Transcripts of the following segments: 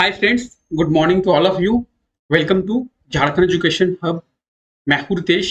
Hi friends, good morning to all of you. Welcome to Jharkhand education hub. मैं हूं रितेश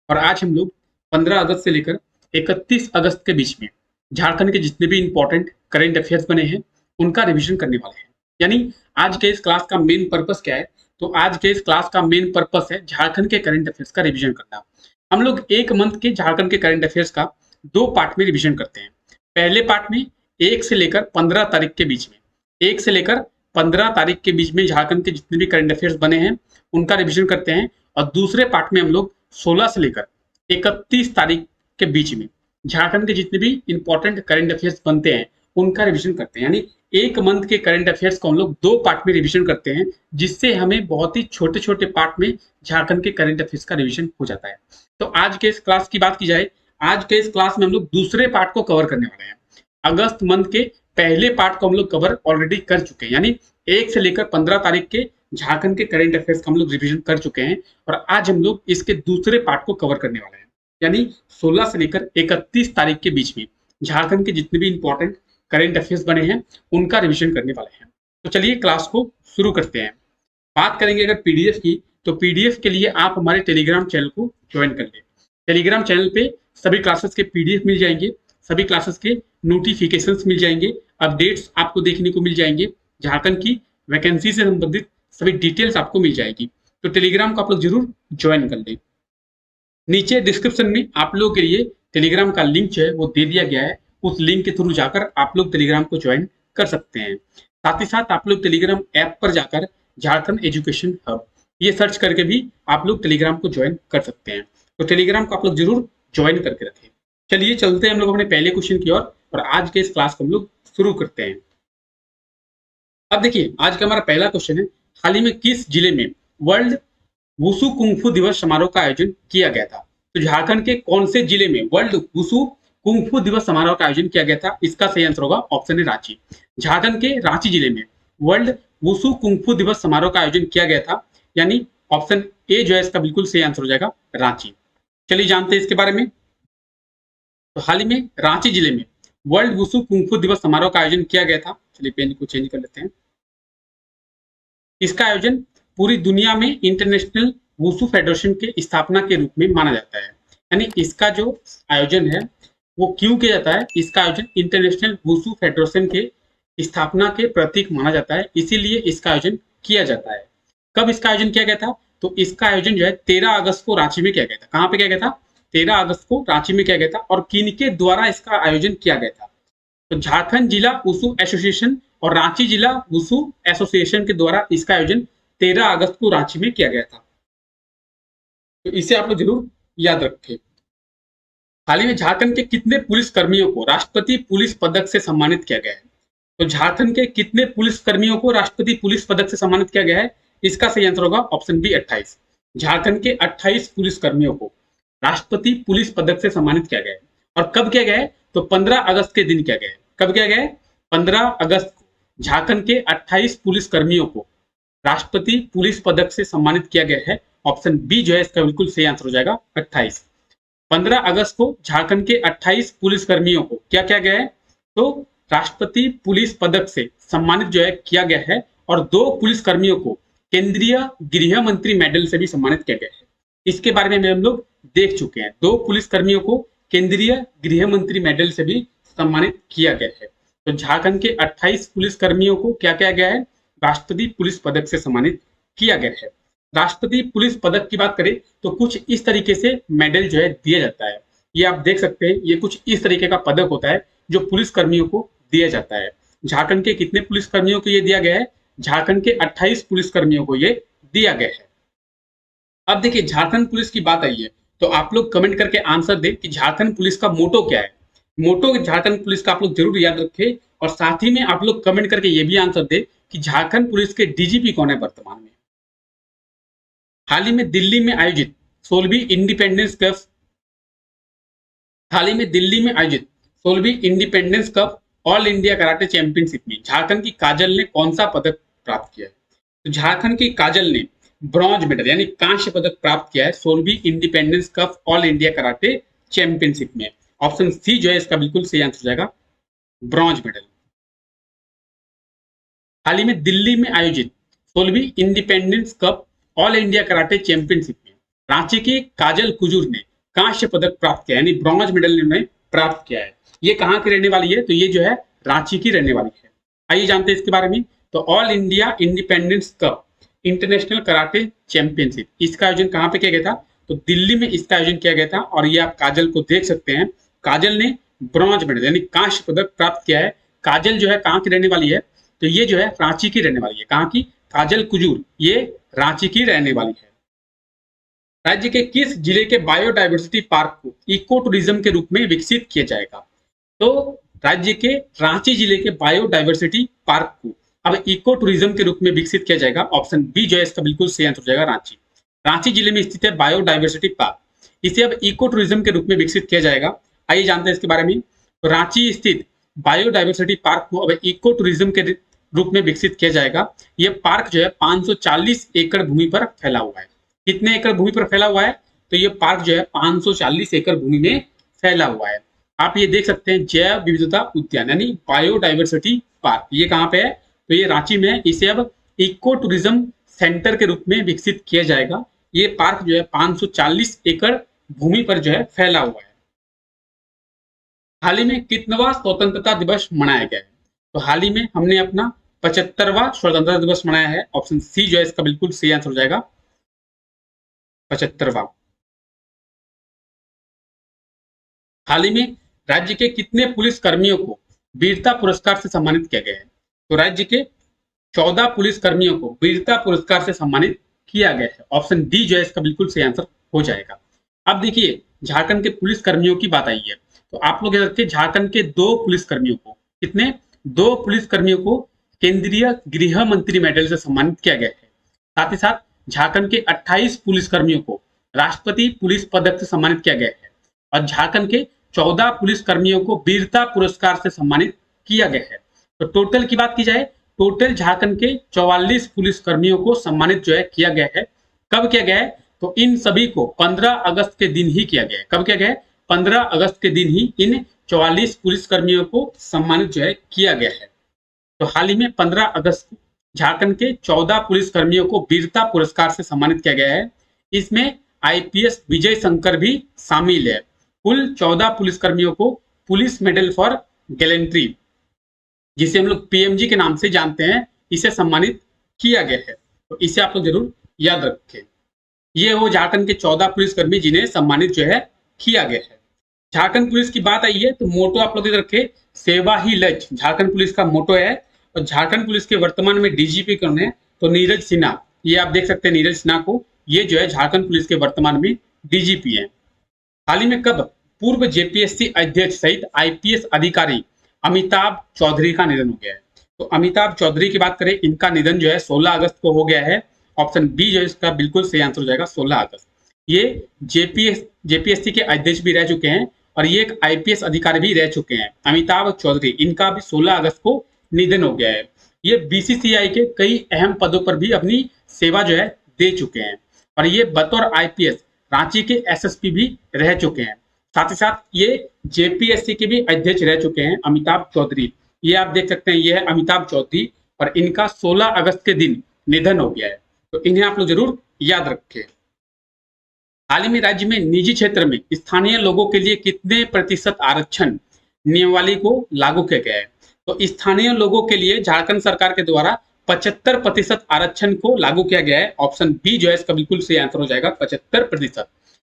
और आज हम लोग 15 अगस्त से लेकर 31 अगस्त के बीच में झारखंड के जितने भी इंपॉर्टेंट करेंट अफेयर्स बने हैं उनका रिवीजन करने वाले हैं। यानी आज के इस क्लास का मेन पर्पस क्या है? तो आज के इस क्लास का मेन पर्पस है झारखंड के करेंट अफेयर्स का रिवीजन करना। हम लोग एक मंथ के झारखंड के करेंट अफेयर्स का दो पार्ट में रिवीजन करते हैं। पहले पार्ट में 1 से लेकर 15 तारीख के बीच में 1 से लेकर 15 तारीख के बीच में झारखंड के जितने भी करंट अफेयर्स बने हैं उनका रिवीजन करते हैं। और दूसरे पार्ट में हम लोग 16 से लेकर 31 तारीख के बीच में झारखंड के जितने भी इंपॉर्टेंट करंट अफेयर्स बनते हैं उनका रिवीजन करते हैं। यानी एक मंथ के करंट अफेयर्स को हम लोग दो पार्ट में रिवीजन करते हैं, जिससे हमें बहुत ही छोटे छोटे पार्ट में झारखंड के करंट अफेयर्स का रिवीजन हो जाता है। तो आज के इस क्लास की बात की जाए, आज के इस क्लास में हम लोग दूसरे पार्ट को कवर करने वाले हैं। अगस्त मंथ के पहले पार्ट को हम लोग कवर ऑलरेडी कर चुके हैं, यानी 1 से लेकर 15 तारीख के झारखंड के करंट अफेयर्स का हम लोग रिवीजन कर चुके हैं। और आज हम लोग इसके दूसरे पार्ट को कवर करने वाले हैं, यानी 16 से लेकर 31 तारीख के बीच में झारखंड के जितने भी इंपॉर्टेंट करंट अफेयर्स बने हैं उनका रिवीजन करने वाले हैं। तो चलिए क्लास को शुरू करते हैं। बात करेंगे अगर पीडीएफ की, तो पीडीएफ के लिए आप हमारे टेलीग्राम चैनल को ज्वाइन कर लें। टेलीग्राम चैनल पे सभी क्लासेस के पीडीएफ मिल जाएंगे, सभी क्लासेस के नोटिफिकेशंस मिल जाएंगे, अपडेट्स आपको देखने को मिल जाएंगे, झारखंड की वैकेंसी से संबंधित सभी डिटेल्स आपको मिल जाएगी। तो टेलीग्राम को आप लोग जरूर ज्वाइन कर लें। नीचे डिस्क्रिप्शन में आप लोगों के लिए टेलीग्राम का लिंक जो है वो दे दिया गया है। उस लिंक के थ्रू जाकर आप लोग टेलीग्राम को ज्वाइन कर सकते हैं। साथ ही साथ आप लोग टेलीग्राम ऐप पर जाकर झारखंड एजुकेशन हब ये सर्च करके भी आप लोग टेलीग्राम को ज्वाइन कर सकते हैं। तो टेलीग्राम को आप लोग जरूर ज्वाइन करके रखें। चलिए चलते हैं हम लोग अपने पहले क्वेश्चन की ओर और आज के इस क्लास को हम लोग शुरू करते हैं। अब देखिए, आज का हमारा पहला क्वेश्चन है, हाल ही में किस जिले में वर्ल्ड वुसु कुंफू दिवस समारोह का आयोजन किया गया था? तो झारखंड के कौन से जिले में वर्ल्ड वुसु कुंफू दिवस समारोह का आयोजन किया गया था? इसका सही आंसर होगा ऑप्शन है रांची। झारखंड के रांची जिले में वर्ल्ड वुसु कुंफू दिवस समारोह का आयोजन किया गया था, यानी ऑप्शन ए जो है इसका बिल्कुल सही आंसर हो जाएगा रांची। चलिए जानते हैं इसके बारे में। तो हाल ही में रांची जिले में वर्ल्ड वुसु कुंफू दिवस समारोह का आयोजन किया गया था। चलिए पेन को चेंज कर लेते हैं। इसका आयोजन पूरी दुनिया में इंटरनेशनल वुसु फेडरेशन के स्थापना के रूप में माना जाता है। यानी इसका जो आयोजन है वो क्यों किया जाता है? इसका आयोजन इंटरनेशनल वुसु फेडरेशन के स्थापना के प्रतीक माना जाता है, इसीलिए इसका आयोजन किया जाता है। कब इसका आयोजन किया गया था? तो इसका आयोजन जो है 13 अगस्त को रांची में किया गया था। कहां पे किया गया था? 13 अगस्त को रांची में किया गया था। और किनके द्वारा इसका आयोजन किया गया था? तो झारखंड जिला वुसु एसोसिएशन और रांची जिला वुसु एसोसिएशन के द्वारा इसका आयोजन 13 अगस्त को रांची में किया गया था। तो इसे आप लोग जरूर याद रखें। हाल ही में झारखंड के कितने पुलिस कर्मियों को राष्ट्रपति पुलिस पदक से सम्मानित किया गया है? तो झारखंड के कितने पुलिस कर्मियों को राष्ट्रपति पुलिस पदक से सम्मानित किया गया है? इसका सही आंसर होगा ऑप्शन बी 28। झारखंड के 28 पुलिस कर्मियों को राष्ट्रपति पुलिस पदक से सम्मानित किया गया है। और कब किया गया है? तो 15 अगस्त के दिन किया गया है। कब किया गया है? 15 अगस्त को झारखंड के 28 पुलिस कर्मियों को राष्ट्रपति पुलिस पदक से सम्मानित किया गया है। ऑप्शन बी जो है इसका बिल्कुल सही आंसर हो जाएगा 28। 15 अगस्त को झारखंड के 28 पुलिस कर्मियों को क्या किया गया है? तो राष्ट्रपति पुलिस पदक से सम्मानित जो है किया गया है। और 2 पुलिस कर्मियों को केंद्रीय गृह मंत्री मेडल से भी सम्मानित किया गया है। इसके बारे में हम लोग देख चुके हैं। 2 पुलिस कर्मियों को केंद्रीय गृह मंत्री मेडल से भी सम्मानित किया गया है। तो झारखंड के 28 पुलिस कर्मियों को क्या किया गया है? राष्ट्रपति पुलिस पदक से सम्मानित किया गया है। राष्ट्रपति पुलिस पदक की बात करें तो कुछ इस तरीके से मेडल जो है दिया जाता है। ये आप देख सकते हैं, ये कुछ इस तरीके का पदक होता है जो पुलिस कर्मियों को दिया जाता है। झारखंड के कितने पुलिस कर्मियों को ये दिया गया है? झारखंड के 28 पुलिस कर्मियों को ये दिया गया है। अब देखिए, झारखंड पुलिस की बात आई है तो आप लोग कमेंट करके आंसर दें कि झारखंड पुलिस का मोटो क्या है। मोटो झारखंड पुलिस का आप लोग जरूर याद रखें। और साथ ही में आप लोग कमेंट करके ये भी आंसर दें कि झारखंड पुलिस के डीजीपी कौन है वर्तमान में। हाल ही में दिल्ली में आयोजित 16वीं इंडिपेंडेंस कप हाल ही में दिल्ली में आयोजित 16वीं independence cup all India karate championship में झारखंड की काजल ने कौन सा पदक प्राप्त किया है? तो झारखंड की काजल ने ब्रॉन्ज मेडल यानी कांस्य पदक प्राप्त किया है 16वीं independence cup all India karate championship में। ऑप्शन सी जो है इसका बिल्कुल सही आंसर हो जाएगा ब्रॉन्ज मेडल। हाल ही में दिल्ली में आयोजित 16वीं independence cup all India karate championship में रांची की काजल कुजूर ने कांस्य पदक प्राप्त किया, यानी ब्रॉन्ज मेडल इन्होंने प्राप्त किया है। ये कहाँ की रहने वाली है? तो ये जो है रांची की रहने वाली है। आइए जानते हैं इसके बारे में। तो all India independence cup international karate championship, इसका आयोजन कहाँ पे किया गया था? तो दिल्ली में इसका आयोजन किया गया था। और ये आप काजल को देख सकते हैं, काजल ने ब्रॉन्ज मेडल यानी कांस्य पदक प्राप्त किया है। काजल जो है कहाँ की रहने वाली है? तो ये जो है रांची की रहने वाली है। कहाँ की? काजल कुजूर, ये रांची की रहने वाली है। राज्य के किस जिले के बायोडायवर्सिटी पार्क को इको टूरिज्म के रूप में विकसित किया जाएगा? तो राज्य के रांची जिले के बायोडायवर्सिटी पार्क को अब इको टूरिज्म के रूप में विकसित किया जाएगा। ऑप्शन बी जो है इसका बिल्कुल सही आंसर हो जाएगा, रांची। रांची जिले में स्थित है बायोडायवर्सिटी पार्क, इसे अब इको टूरिज्म के रूप में विकसित किया जाएगा। आइए जानते हैं इसके बारे में। तो रांची स्थित बायोडायवर्सिटी पार्क को अब इको टूरिज्म के रूप में विकसित किया जाएगा। यह पार्क जो है 540 एकड़ भूमि पर फैला हुआ है। कितने एकड़ भूमि पर फैला हुआ है? तो ये पार्क जो है 540 एकड़ भूमि में फैला हुआ है। आप ये देख सकते हैं जैव विविधता उद्यान यानी बायोडायवर्सिटी पार्क, ये कहाँ पे है? तो ये रांची में है। इसे अब इको टूरिज्म सेंटर के रूप में विकसित किया जाएगा। ये पार्क जो है 540 एकड़ भूमि पर जो है फैला हुआ है। हाल ही में कितनवा स्वतंत्रता दिवस मनाया गया है? तो हाल ही में हमने अपना 75वां स्वतंत्रता दिवस मनाया है। ऑप्शन सी जो है इसका बिल्कुल सही आंसर हो जाएगा, 75वां। हाल ही में राज्य के कितने पुलिस कर्मियों को वीरता पुरस्कार से सम्मानित किया गया है? तो राज्य के 14 पुलिस कर्मियों को वीरता पुरस्कार से सम्मानित किया गया है। ऑप्शन डी जो है इसका बिल्कुल सही आंसर हो जाएगा। अब देखिए झारखंड के पुलिस कर्मियों की बात आई है, तो आप लोग याद रखिए झारखंड के 2 पुलिस कर्मियों को, कितने? 2 पुलिस कर्मियों को केंद्रीय गृह मंत्री मेडल से सम्मानित किया गया है। साथ ही साथ झारखंड के 28 पुलिस कर्मियों को राष्ट्रपति पुलिस पदक से सम्मानित किया गया है। और झारखंड के 14 पुलिस कर्मियों को वीरता पुरस्कार से सम्मानित किया गया है। तो टोटल की बात की जाए, टोटल झारखंड के 44 पुलिस कर्मियों को सम्मानित जो है किया गया है। कब किया गया है? तो इन सभी को 15 अगस्त के दिन ही किया गया है। कब किया गया है? 15 अगस्त के दिन ही इन 44 पुलिस कर्मियों को सम्मानित जो है किया गया है। तो हाल ही में 15 अगस्त को झारखंड के 14 पुलिस कर्मियों को वीरता पुरस्कार से सम्मानित किया गया है। इसमें आईपीएस विजय शंकर भी शामिल है। कुल 14 पुलिस कर्मियों को पुलिस मेडल फॉर गैलेंट्री, जिसे हम लोग पीएमजी के नाम से जानते हैं, इसे सम्मानित किया गया है। तो इसे आप लोग जरूर याद रखें। ये वो झारखंड के 14 पुलिसकर्मी जिन्हें सम्मानित जो है किया गया है। झारखंड पुलिस की बात आई है तो मोटो आप लोग याद रखें, सेवा ही लक्ष्य झारखंड पुलिस का मोटो है। और झारखंड पुलिस के वर्तमान में डीजीपी कौन है? तो नीरज सिन्हा, ये आप देख सकते हैं नीरज सिन्हा को, ये जो है झारखंड पुलिस के वर्तमान में डीजीपी है। हाल ही में कब पूर्व जेपीएससी अध्यक्ष सहित आईपीएस अधिकारी अमिताभ चौधरी का निधन हो गया है? तो अमिताभ चौधरी की बात करें, इनका निधन जो है 16 अगस्त को हो गया है। ऑप्शन बी जो है इसका बिल्कुल सही आंसर हो जाएगा, 16 अगस्त। ये जेपीएससी के अध्यक्ष भी रह चुके हैं और ये एक आईपीएस अधिकारी भी रह चुके हैं। अमिताभ चौधरी, इनका भी 16 अगस्त को निधन हो गया है। ये बीसीसीआई के कई अहम पदों पर भी अपनी सेवा जो है दे चुके हैं। और ये बतौर आईपीएस रांची के एसएसपी भी रह चुके हैं। साथ ही साथ ये जेपीएससी के भी अध्यक्ष रह चुके हैं अमिताभ चौधरी। ये आप देख सकते हैं, ये है अमिताभ चौधरी और इनका 16 अगस्त के दिन निधन हो गया है। तो इन्हें आप लोग जरूर याद रखें। हाल ही में राज्य में निजी क्षेत्र में स्थानीय लोगों के लिए कितने प्रतिशत आरक्षण नियमावली को लागू किया गया है? तो स्थानीय लोगों के लिए झारखंड सरकार के द्वारा 75% आरक्षण को लागू किया गया है। ऑप्शन बी जो है इसका बिल्कुल सही आंसर हो जाएगा, 75%।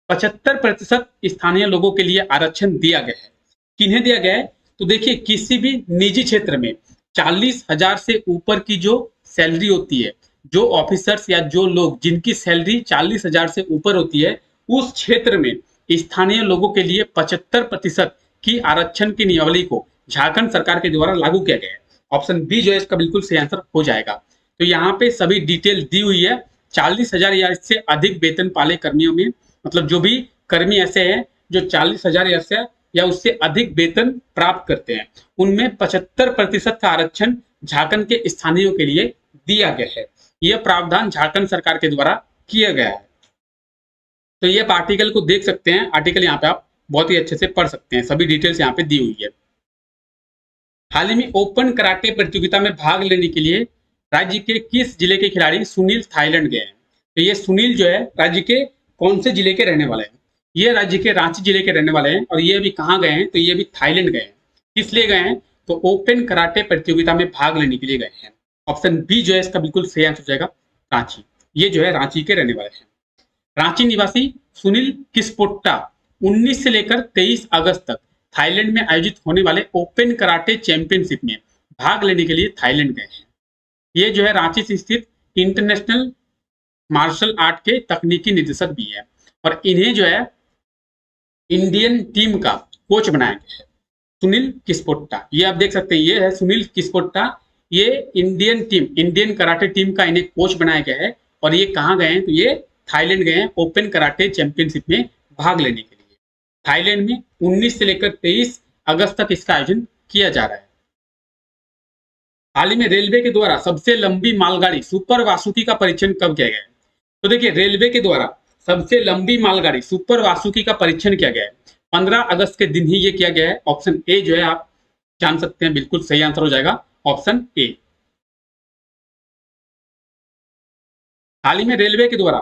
75% स्थानीय लोगों के लिए आरक्षण दिया गया है। किन्हें दिया गया है? तो देखिए किसी भी निजी क्षेत्र में 40,000 से ऊपर की जो सैलरी होती है, जो ऑफिसर्स या जो लोग जिनकी सैलरी 40,000 से ऊपर होती है, उस क्षेत्र में स्थानीय लोगों के लिए 75% की आरक्षण की नियमावली को झारखंड सरकार के द्वारा लागू किया गया है। ऑप्शन बी जो है इसका बिल्कुल सही आंसर हो जाएगा। तो यहाँ पे सभी डिटेल दी हुई है। 40,000 या इससे अधिक वेतन पाले कर्मियों में, मतलब जो भी कर्मी ऐसे हैं जो 40,000 या उससे अधिक वेतन प्राप्त करते हैं, उनमें 75% का आरक्षण झारखंड के स्थानीयों के लिए दिया गया है। यह प्रावधान झारखंड सरकार के द्वारा किया गया है। तो ये आप आर्टिकल को देख सकते हैं, आर्टिकल यहाँ पे आप बहुत ही अच्छे से पढ़ सकते हैं, सभी डिटेल्स यहाँ पे दी हुई है। हाल ही में ओपन कराटे प्रतियोगिता में भाग लेने के लिए राज्य के किस जिले के खिलाड़ी सुनील थाईलैंड गए हैं? तो ये सुनील जो है राज्य के कौन से जिले के रहने वाले हैं? ये राज्य के रांची जिले के रहने वाले हैं और ये अभी कहाँ गए हैं? तो ये अभी थाईलैंड गए हैं। किस लिए गए हैं? तो ओपन कराटे प्रतियोगिता में भाग लेने के लिए गए हैं। ऑप्शन बी जो है इसका बिल्कुल सही आंसर हो जाएगा, रांची। ये जो है रांची के रहने वाले हैं। रांची निवासी सुनील किस्पोट्टा 19 से लेकर 23 अगस्त तक थाईलैंड में आयोजित होने वाले ओपन कराटे चैंपियनशिप में भाग लेने के लिए थाईलैंड गए हैं। ये जो है रांची से स्थित इंटरनेशनल मार्शल आर्ट के तकनीकी निदेशक भी है और इन्हें जो है इंडियन टीम का कोच बनाया गया है, सुनील किस्पोट्टा। ये आप देख सकते हैं, ये है सुनील किस्पोट्टा। ये इंडियन कराटे टीम का इन्हें कोच बनाया गया है और ये कहाँ गए हैं? तो ये थाईलैंड गए हैं ओपन कराटे चैंपियनशिप में भाग लेने के लिए। थाईलैंड में 19 से लेकर 23 अगस्त तक इसका आयोजन किया जा रहा है। हाल ही में रेलवे के द्वारा सबसे लंबी मालगाड़ी सुपर वासुकी का परीक्षण कब किया गया है? तो देखिए, रेलवे के द्वारा सबसे लंबी मालगाड़ी सुपर वासुकी का परीक्षण किया गया है 15 अगस्त के दिन ही ये किया गया है। ऑप्शन ए जो है आप जान सकते हैं, बिल्कुल सही आंसर हो जाएगा, ऑप्शन ए। हाल ही में रेलवे के द्वारा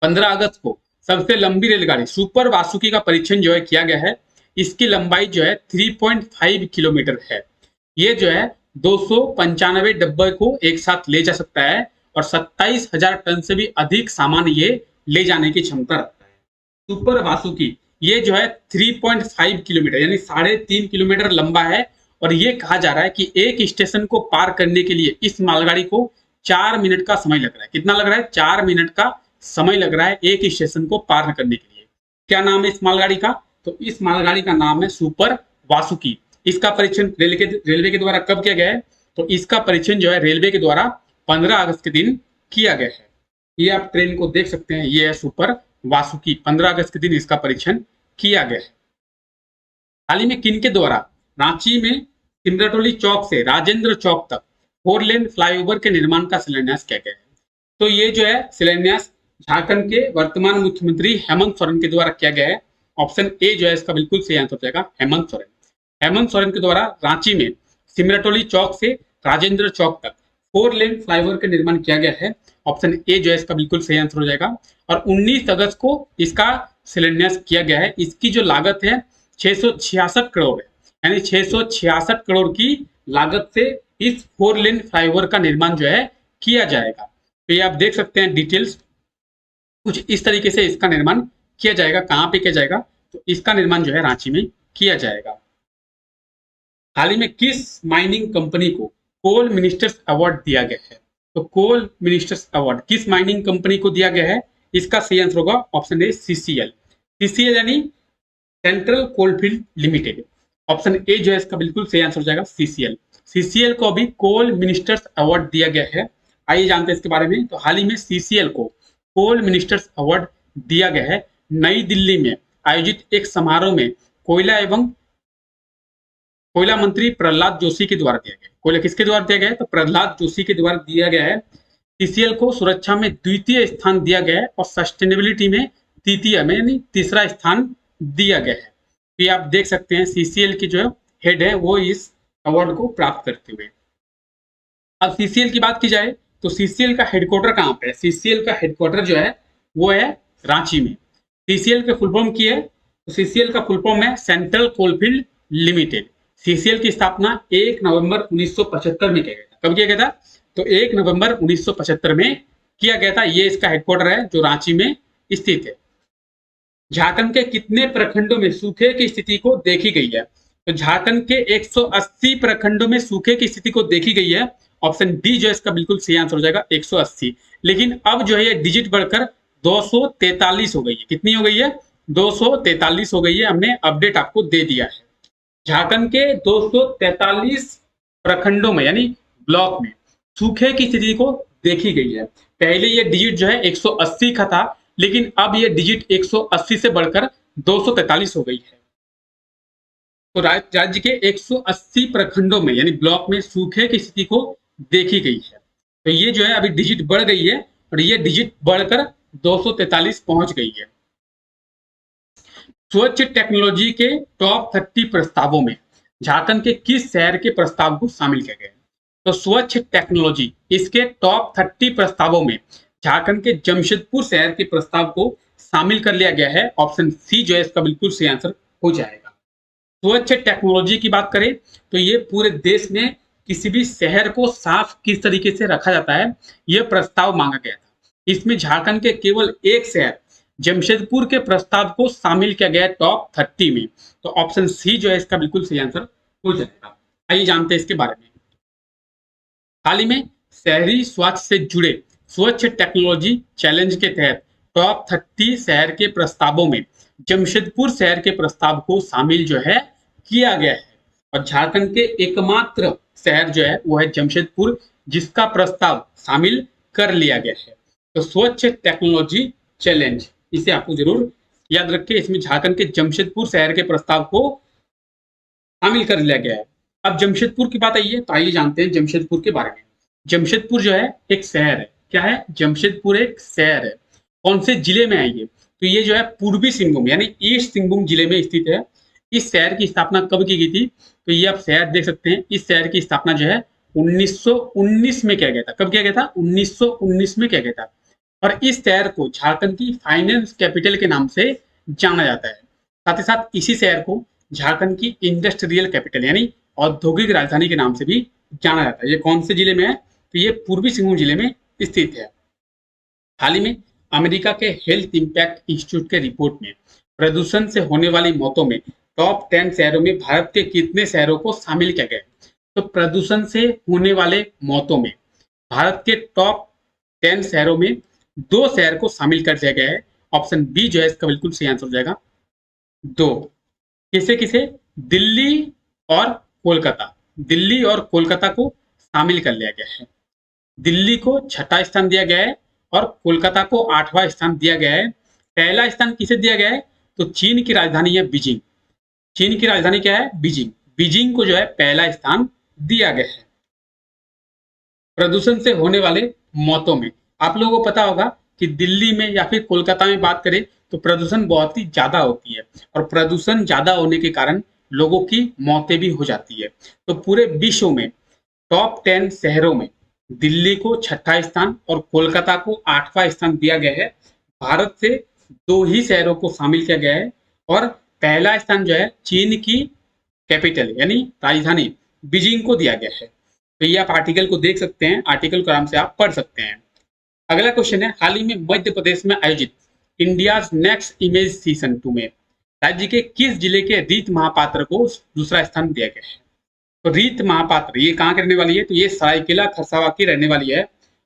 15 अगस्त को सबसे लंबी रेलगाड़ी सुपर वासुकी का परीक्षण जो है किया गया है। इसकी लंबाई जो है 3.5 किलोमीटर है। ये जो है 295 डब्बे को एक साथ ले जा सकता है और 27,000 टन से भी अधिक सामान ये ले जाने की क्षमता रखता है। सुपर वासुकी ये जो है 3.5 किलोमीटर यानी 3.5 किलोमीटर लंबा है और ये कहा जा रहा है कि एक स्टेशन को पार करने के लिए इस मालगाड़ी को 4 मिनट का समय लग रहा है। कितना लग रहा है? 4 मिनट का समय लग रहा है एक स्टेशन को पार करने के लिए। क्या नाम है इस मालगाड़ी का? तो इस मालगाड़ी का नाम है सुपर वासुकी। इसका परीक्षण रेलवे के द्वारा कब किया गया है? तो इसका परीक्षण जो है रेलवे के द्वारा 15 अगस्त के दिन किया गया है। ये आप ट्रेन को देख सकते हैं, ये है सुपर वासुकी। 15 अगस्त के दिन इसका परीक्षण किया गया है। हाल ही में किन के द्वारा रांची में सिमरटोली चौक से राजेंद्र चौक तक 4 लेन फ्लाईओवर के निर्माण का शिलान्यास किया गया है? तो ये जो है शिलान्यास झारखंड के वर्तमान मुख्यमंत्री हेमंत सोरेन के द्वारा किया गया है। ऑप्शन ए जो है इसका बिल्कुल सही आंसर हो जाएगा, हेमंत सोरेन। हेमंत सोरेन के द्वारा रांची में सिमरटोली चौक से राजेंद्र चौक तक 4 लेन फ्लाईओवर का निर्माण किया गया है। ऑप्शन ए जो है इसका बिल्कुल सही आंसर हो जाएगा और 19 अगस्त को इसका शिलान्यास किया गया है। इसकी जो लागत है 666 करोड़ है, यानी 666 करोड़ की लागत से इस 4 लेन फ्लाईओवर का निर्माण जो है किया जाएगा। तो ये आप देख सकते हैं डिटेल्स कुछ इस तरीके से इसका निर्माण किया जाएगा। कहाँ पे किया जाएगा? तो इसका निर्माण जो है रांची में किया जाएगा। हाल ही में किस माइनिंग कंपनी को कोल मिनिस्टर्स अवार्ड दिया गया है? तो कोल मिनिस्टर्स अवार्ड किस माइनिंग कंपनी को दिया गया है? इसका सही आंसर होगा ऑप्शन ए, सीसीएल। सीसीएल यानी central coalfield limited. Option A जो है इसका बिल्कुल सही आंसर हो जाएगा, सीसीएल। सीसीएल को अभी कोल मिनिस्टर्स अवार्ड दिया गया है। आइए जानते हैं इसके बारे में। तो हाल ही में सीसीएल को कोल मिनिस्टर्स अवार्ड दिया गया है। नई दिल्ली में आयोजित एक समारोह में कोयला मंत्री प्रहलाद जोशी के द्वारा दिया गया। कोयला किसके द्वारा दिया गया है? तो प्रहलाद जोशी के द्वारा दिया गया है। सीसीएल को सुरक्षा में द्वितीय स्थान दिया गया है और सस्टेनेबिलिटी में तृतीय में यानी तीसरा स्थान दिया गया है। तो ये आप देख सकते हैं सीसीएल की जो हेड है वो इस अवार्ड को प्राप्त करते हुए। अब सीसीएल की बात की जाए तो सीसीएल का हेडक्वार्टर कहाँ पे है? सीसीएल का हेडक्वार्टर जो है वो है रांची में। सीसीएल के फुल फॉर्म की है तो सीसीएल का फुल फॉर्म है सेंट्रल कोलफील्ड लिमिटेड। सीसीएल की स्थापना 1 नवंबर 1975 में किया गया था। कब किया गया था? तो 1 नवंबर 1975 में किया गया था। ये इसका हेडक्वार्टर है जो रांची में स्थित है। झारखंड के कितने प्रखंडों में सूखे की स्थिति को देखी गई है? तो झारखंड के 180 प्रखंडों में सूखे की स्थिति को देखी गई है। ऑप्शन डी जो है इसका बिल्कुल सही आंसर हो जाएगा, 180। लेकिन अब जो है ये डिजिट बढ़कर 243 हो गई है। कितनी हो गई है? 243 हो गई है। हमने अपडेट आपको दे दिया है। झारखंड के 243 प्रखंडों में यानी ब्लॉक में सूखे की स्थिति को देखी गई है। पहले ये डिजिट जो है 180 का था, लेकिन अब ये डिजिट 180 से बढ़कर 243 हो गई है। तो राज्य के 180 प्रखंडों में यानी ब्लॉक में सूखे की स्थिति को देखी गई है। तो ये जो है अभी डिजिट बढ़ गई है और ये डिजिट बढ़कर 243 पहुंच गई है। स्वच्छ टेक्नोलॉजी के टॉप 30 प्रस्तावों में झारखंड के किस शहर के प्रस्ताव को शामिल किया गया है? तो स्वच्छ टेक्नोलॉजी इसके टॉप 30 प्रस्तावों में झारखंड के जमशेदपुर शहर के प्रस्ताव को शामिल कर लिया गया है। ऑप्शन सी जो है इसका बिल्कुल सही आंसर हो जाएगा। स्वच्छ टेक्नोलॉजी की बात करें तो ये पूरे देश में किसी भी शहर को साफ किस तरीके से रखा जाता है, यह प्रस्ताव मांगा गया था। इसमें झारखंड के केवल एक शहर जमशेदपुर के प्रस्ताव को शामिल किया गया टॉप 30 में। तो ऑप्शन सी जो है इसका बिल्कुल सही आंसर हो जाएगा। आइए जानते हैं इसके बारे में। हाल ही में शहरी स्वास्थ्य से जुड़े स्वच्छ टेक्नोलॉजी चैलेंज के तहत टॉप 30 शहर के प्रस्तावों में जमशेदपुर शहर के प्रस्ताव को शामिल जो है किया गया है। और झारखंड के एकमात्र शहर जो है वो है जमशेदपुर, जिसका प्रस्ताव शामिल कर लिया गया है। तो स्वच्छ टेक्नोलॉजी चैलेंज इसे आपको जरूर याद रखिए। इसमें झारखंड के जमशेदपुर शहर के प्रस्ताव को शामिल कर लिया गया है। अब जमशेदपुर की बात आई है तो आइए जानते हैं जमशेदपुर के बारे में। जमशेदपुर जो है एक शहर है। क्या है? जमशेदपुर एक शहर है। कौन से जिले में है ये? तो ये जो है पूर्वी सिंहभूम यानी ईस्ट सिंहभूम जिले में स्थित है। इस शहर की स्थापना कब की गई थी? तो ये आप शहर देख सकते हैं। इस शहर की स्थापना जो है 1919 में किया गया था। कब किया गया था? 1919 में किया गया था। और इस शहर को झारखंड की फाइनेंस कैपिटल के नाम से जाना जाता है। साथ ही साथ इसी शहर को झारखंड की इंडस्ट्रियल कैपिटल यानी औद्योगिक राजधानी के नाम से भी जाना जाता है। ये कौन से जिले में है? तो ये पूर्वी सिंहभूम जिले में स्थित है। हाल ही में अमेरिका के हेल्थ इंपैक्ट इंस्टीट्यूट के रिपोर्ट में प्रदूषण से होने वाली मौतों में टॉप 10 शहरों में भारत के कितने शहरों को शामिल किया गया है? तो प्रदूषण से होने वाले मौतों में भारत के टॉप 10 शहरों में 2 शहर को शामिल कर दिया गया है। ऑप्शन बी जो है इसका बिल्कुल सही आंसर हो जाएगा। 2 किसे किसे? दिल्ली और कोलकाता। दिल्ली और कोलकाता को शामिल कर लिया गया है। दिल्ली को 6ठा स्थान दिया गया है और कोलकाता को 8वां स्थान दिया गया है। पहला स्थान किसे दिया गया है? तो चीन की राजधानी है बीजिंग। चीन की राजधानी क्या है? बीजिंग। बीजिंग को जो है पहला स्थान दिया गया है। प्रदूषण से होने वाले मौतों में आप लोगों को पता होगा कि दिल्ली में या फिर कोलकाता में बात करें तो प्रदूषण बहुत ही ज्यादा होती है और प्रदूषण ज्यादा होने के कारण लोगों की मौतें भी हो जाती है। तो पूरे विश्व में टॉप 10 शहरों में दिल्ली को 6ठा स्थान और कोलकाता को 8वां स्थान दिया गया है। भारत से 2 ही शहरों को शामिल किया गया है और पहला स्थान जो है चीन की कैपिटल यानी राजधानी बीजिंग को दिया गया है। तो ये आप आर्टिकल को देख सकते हैं। आर्टिकल को आराम से आप पढ़ सकते हैं। अगला क्वेश्चन है, हाल ही में मध्य प्रदेश में आयोजित इंडियाज नेक्स्ट इमेज सीजन 2 में राज्य के किस जिले के रीत महापात्र को दूसरा स्थान दिया गया है? तो रीत महापात्र ये कहाँ की रहने वाली है? तो ये सरायकेला खरसावां की रहने वाली है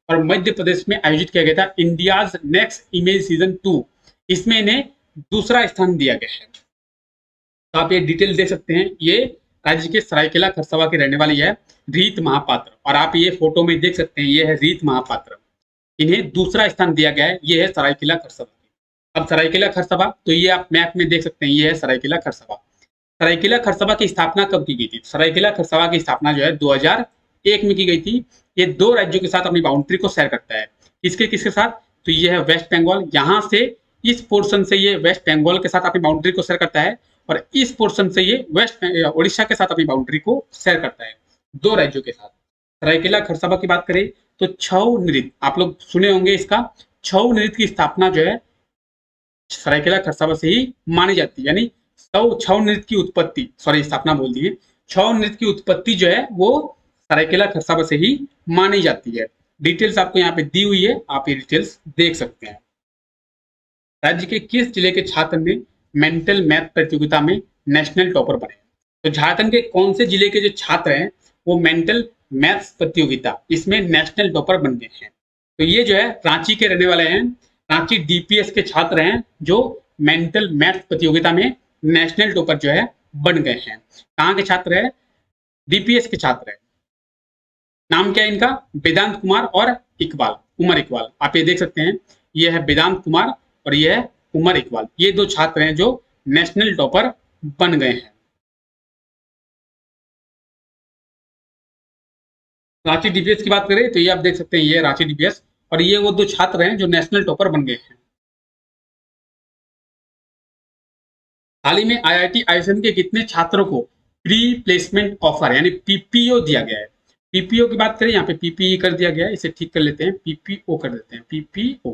और मध्य प्रदेश में आयोजित किया गया था इंडियाज नेक्स्ट इमेज सीजन 2। इसमें इन्हें दूसरा स्थान दिया गया है। तो आप ये डिटेल देख सकते हैं। ये राज्य के सरायकेला खरसावां की रहने वाली है रीत महापात्र और आप ये फोटो में देख सकते हैं। ये है रीत महापात्र। इन्हें दूसरा स्थान दिया गया है। ये है सरायकेला खरसावां। अब सरायकेला खरसावां तो ये आप मैप में देख सकते हैं। ये है सरायकेला खरसावां। सरायकेला खरसावां की स्थापना कब की गई थी? सरायकेला खरसावां की स्थापना जो है 2001 में की गई थी। ये 2 राज्यों के साथ अपनी बाउंड्री को शेयर करता है। किसके किसके साथ? तो ये है वेस्ट बंगाल। यहाँ से इस पोर्शन से ये वेस्ट बंगाल के साथ अपनी बाउंड्री को शेयर करता है और इस पोर्शन से ये वेस्ट उड़ीसा के साथ अपनी बाउंड्री को शेयर करता है। 2 राज्यों के साथ। सरायकेला खरसावां की बात करें तो छऊ नृत्य आप लोग सुने होंगे। इसका छऊ नृत्य की स्थापना जो है सरायकेला खरसावां से ही मानी जाती है। यानी छऊ नृत्य की उत्पत्ति स्थापना बोल दी है। छऊ नृत्य की उत्पत्ति जो है वो सरायकेला खरसावां से ही मानी जाती है। डिटेल्स आपको यहाँ पे दी हुई है। आप ये डिटेल्स देख सकते हैं। राज्य के किस जिले के छात्र ने मेंटल मैथ प्रतियोगिता में नेशनल टॉपर बने? तो झारखंड के कौन से जिले के जो छात्र हैं वो मेंटल मैथ्स प्रतियोगिता इसमें नेशनल टॉपर बन गए हैं? तो ये जो है रांची के रहने वाले हैं। रांची डीपीएस के छात्र हैं जो मेंटल मैथ्स प्रतियोगिता में नेशनल टॉपर जो है बन गए हैं। कहाँ के छात्र है? डीपीएस के छात्र है। नाम क्या है इनका? वेदांत कुमार और इकबाल, उमर इकबाल। आप ये देख सकते हैं। ये है वेदांत कुमार और ये है उमर इकबाल। ये 2 छात्र हैं जो नेशनल टॉपर बन गए हैं। रांची डीपीएस की बात करें तो ये आप देख सकते हैं। ये रांची डीपीएस और ये वो 2 छात्र हैं जो नेशनल टॉपर बन गए हैं। हाल ही में आईआईटी आईएसएम के कितने छात्रों को प्री प्लेसमेंट ऑफर यानी पीपीओ दिया गया है? पीपीओ की बात करें, यहाँ पे पीपीई कर दिया गया है, इसे ठीक कर लेते हैं, पीपीओ कर देते हैं, पीपीओ।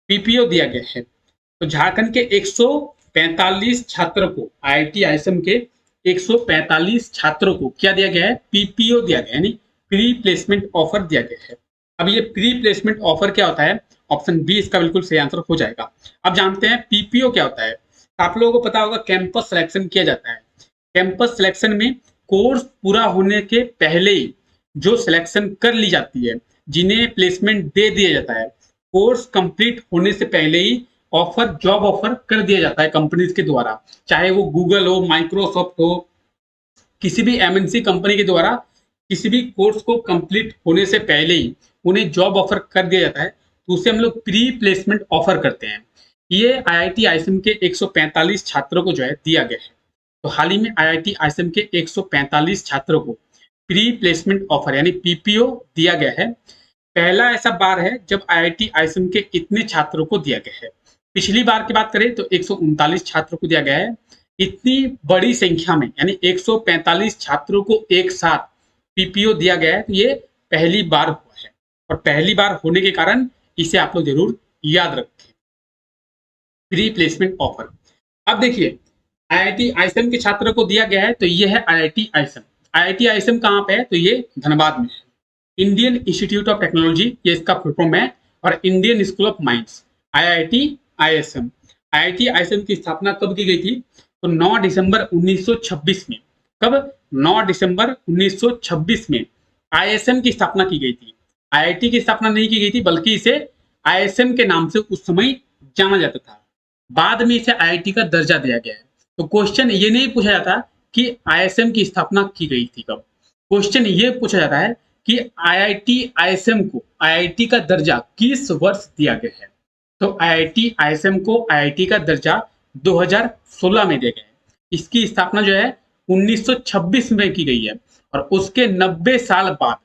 पीपीओ दिया गया है। तो झारखंड के 145 छात्रों को, आईआईटी आईएसएम के 145 छात्रों को क्या दिया गया है, पीपीओ दिया गया है, यानी प्री प्लेसमेंट ऑफर दिया गया है। अब ये प्री प्लेसमेंट ऑफर क्या होता है, ऑप्शन बी इसका बिल्कुल सही आंसर हो जाएगा। अब जानते हैं पीपीओ क्या होता है। आप लोगों को पता होगा कैंपस सिलेक्शन किया जाता है। कैंपस सिलेक्शन में कोर्स पूरा होने के पहले ही जो सिलेक्शन कर ली जाती है, जिन्हें प्लेसमेंट दे दिया जाता है, कोर्स कंप्लीट होने से पहले ही ऑफर, जॉब ऑफर कर दिया जाता है कंपनीज के द्वारा, चाहे वो गूगल हो, माइक्रोसॉफ्ट हो, किसी भी एमएनसी कंपनी के द्वारा किसी भी कोर्स को कंप्लीट होने से पहले ही उन्हें जॉब ऑफर कर दिया जाता है, तो उसे हम लोग प्री प्लेसमेंट ऑफर करते हैं। ये आईआईटी आईएसएम के 145 छात्रों को जो है दिया गया है। तो हाल ही में आईआईटी आईएसएम के 145 छात्रों को प्री प्लेसमेंट ऑफर यानी पीपीओ दिया गया है। पहला ऐसा बार है जब आईआईटी आईएसएम के इतने छात्रों को दिया गया है। पिछली बार की बात करें तो 139 छात्रों को दिया गया है। इतनी बड़ी संख्या में यानी 145 छात्रों को एक साथ पीपीओ दिया गया है, तो ये पहली बार हुआ है, और पहली बार होने के कारण इसे आप लोग जरूर याद रखें, प्री प्लेसमेंट ऑफर। अब देखिए आईआईटी आईएसएम के छात्रों को दिया गया है, तो ये है आईआईटी आईएसएम। आईआईटी आईएसएम कहाँ पे है, तो ये धनबाद में है। इंडियन इंस्टीट्यूट ऑफ टेक्नोलॉजी ये इसका फुल फॉर्म है, और Indian school of mines, IIT ISM. IIT ISM की स्थापना कब की गई थी, तो 9 दिसंबर 1926 में। कब, 9 दिसंबर 1926 में आईएसएम की स्थापना की गई थी। आईआईटी की स्थापना नहीं की गई थी, बल्कि इसे आईएसएम के नाम से उस समय जाना जाता था। बाद में इसे आईआईटी का दर्जा दिया गया है। तो क्वेश्चन ये नहीं पूछा जाता कि आईएसएम की स्थापना की गई थी कब, क्वेश्चन ये पूछा जाता है कि आईआईटी आईएसएम को आईआईटी का दर्जा किस वर्ष दिया गया है। तो आईआईटी आईएसएम को आईआईटी का दर्जा 2016 में दिया गया है। इसकी स्थापना जो है 1926 में की गई है, और उसके 90 साल बाद,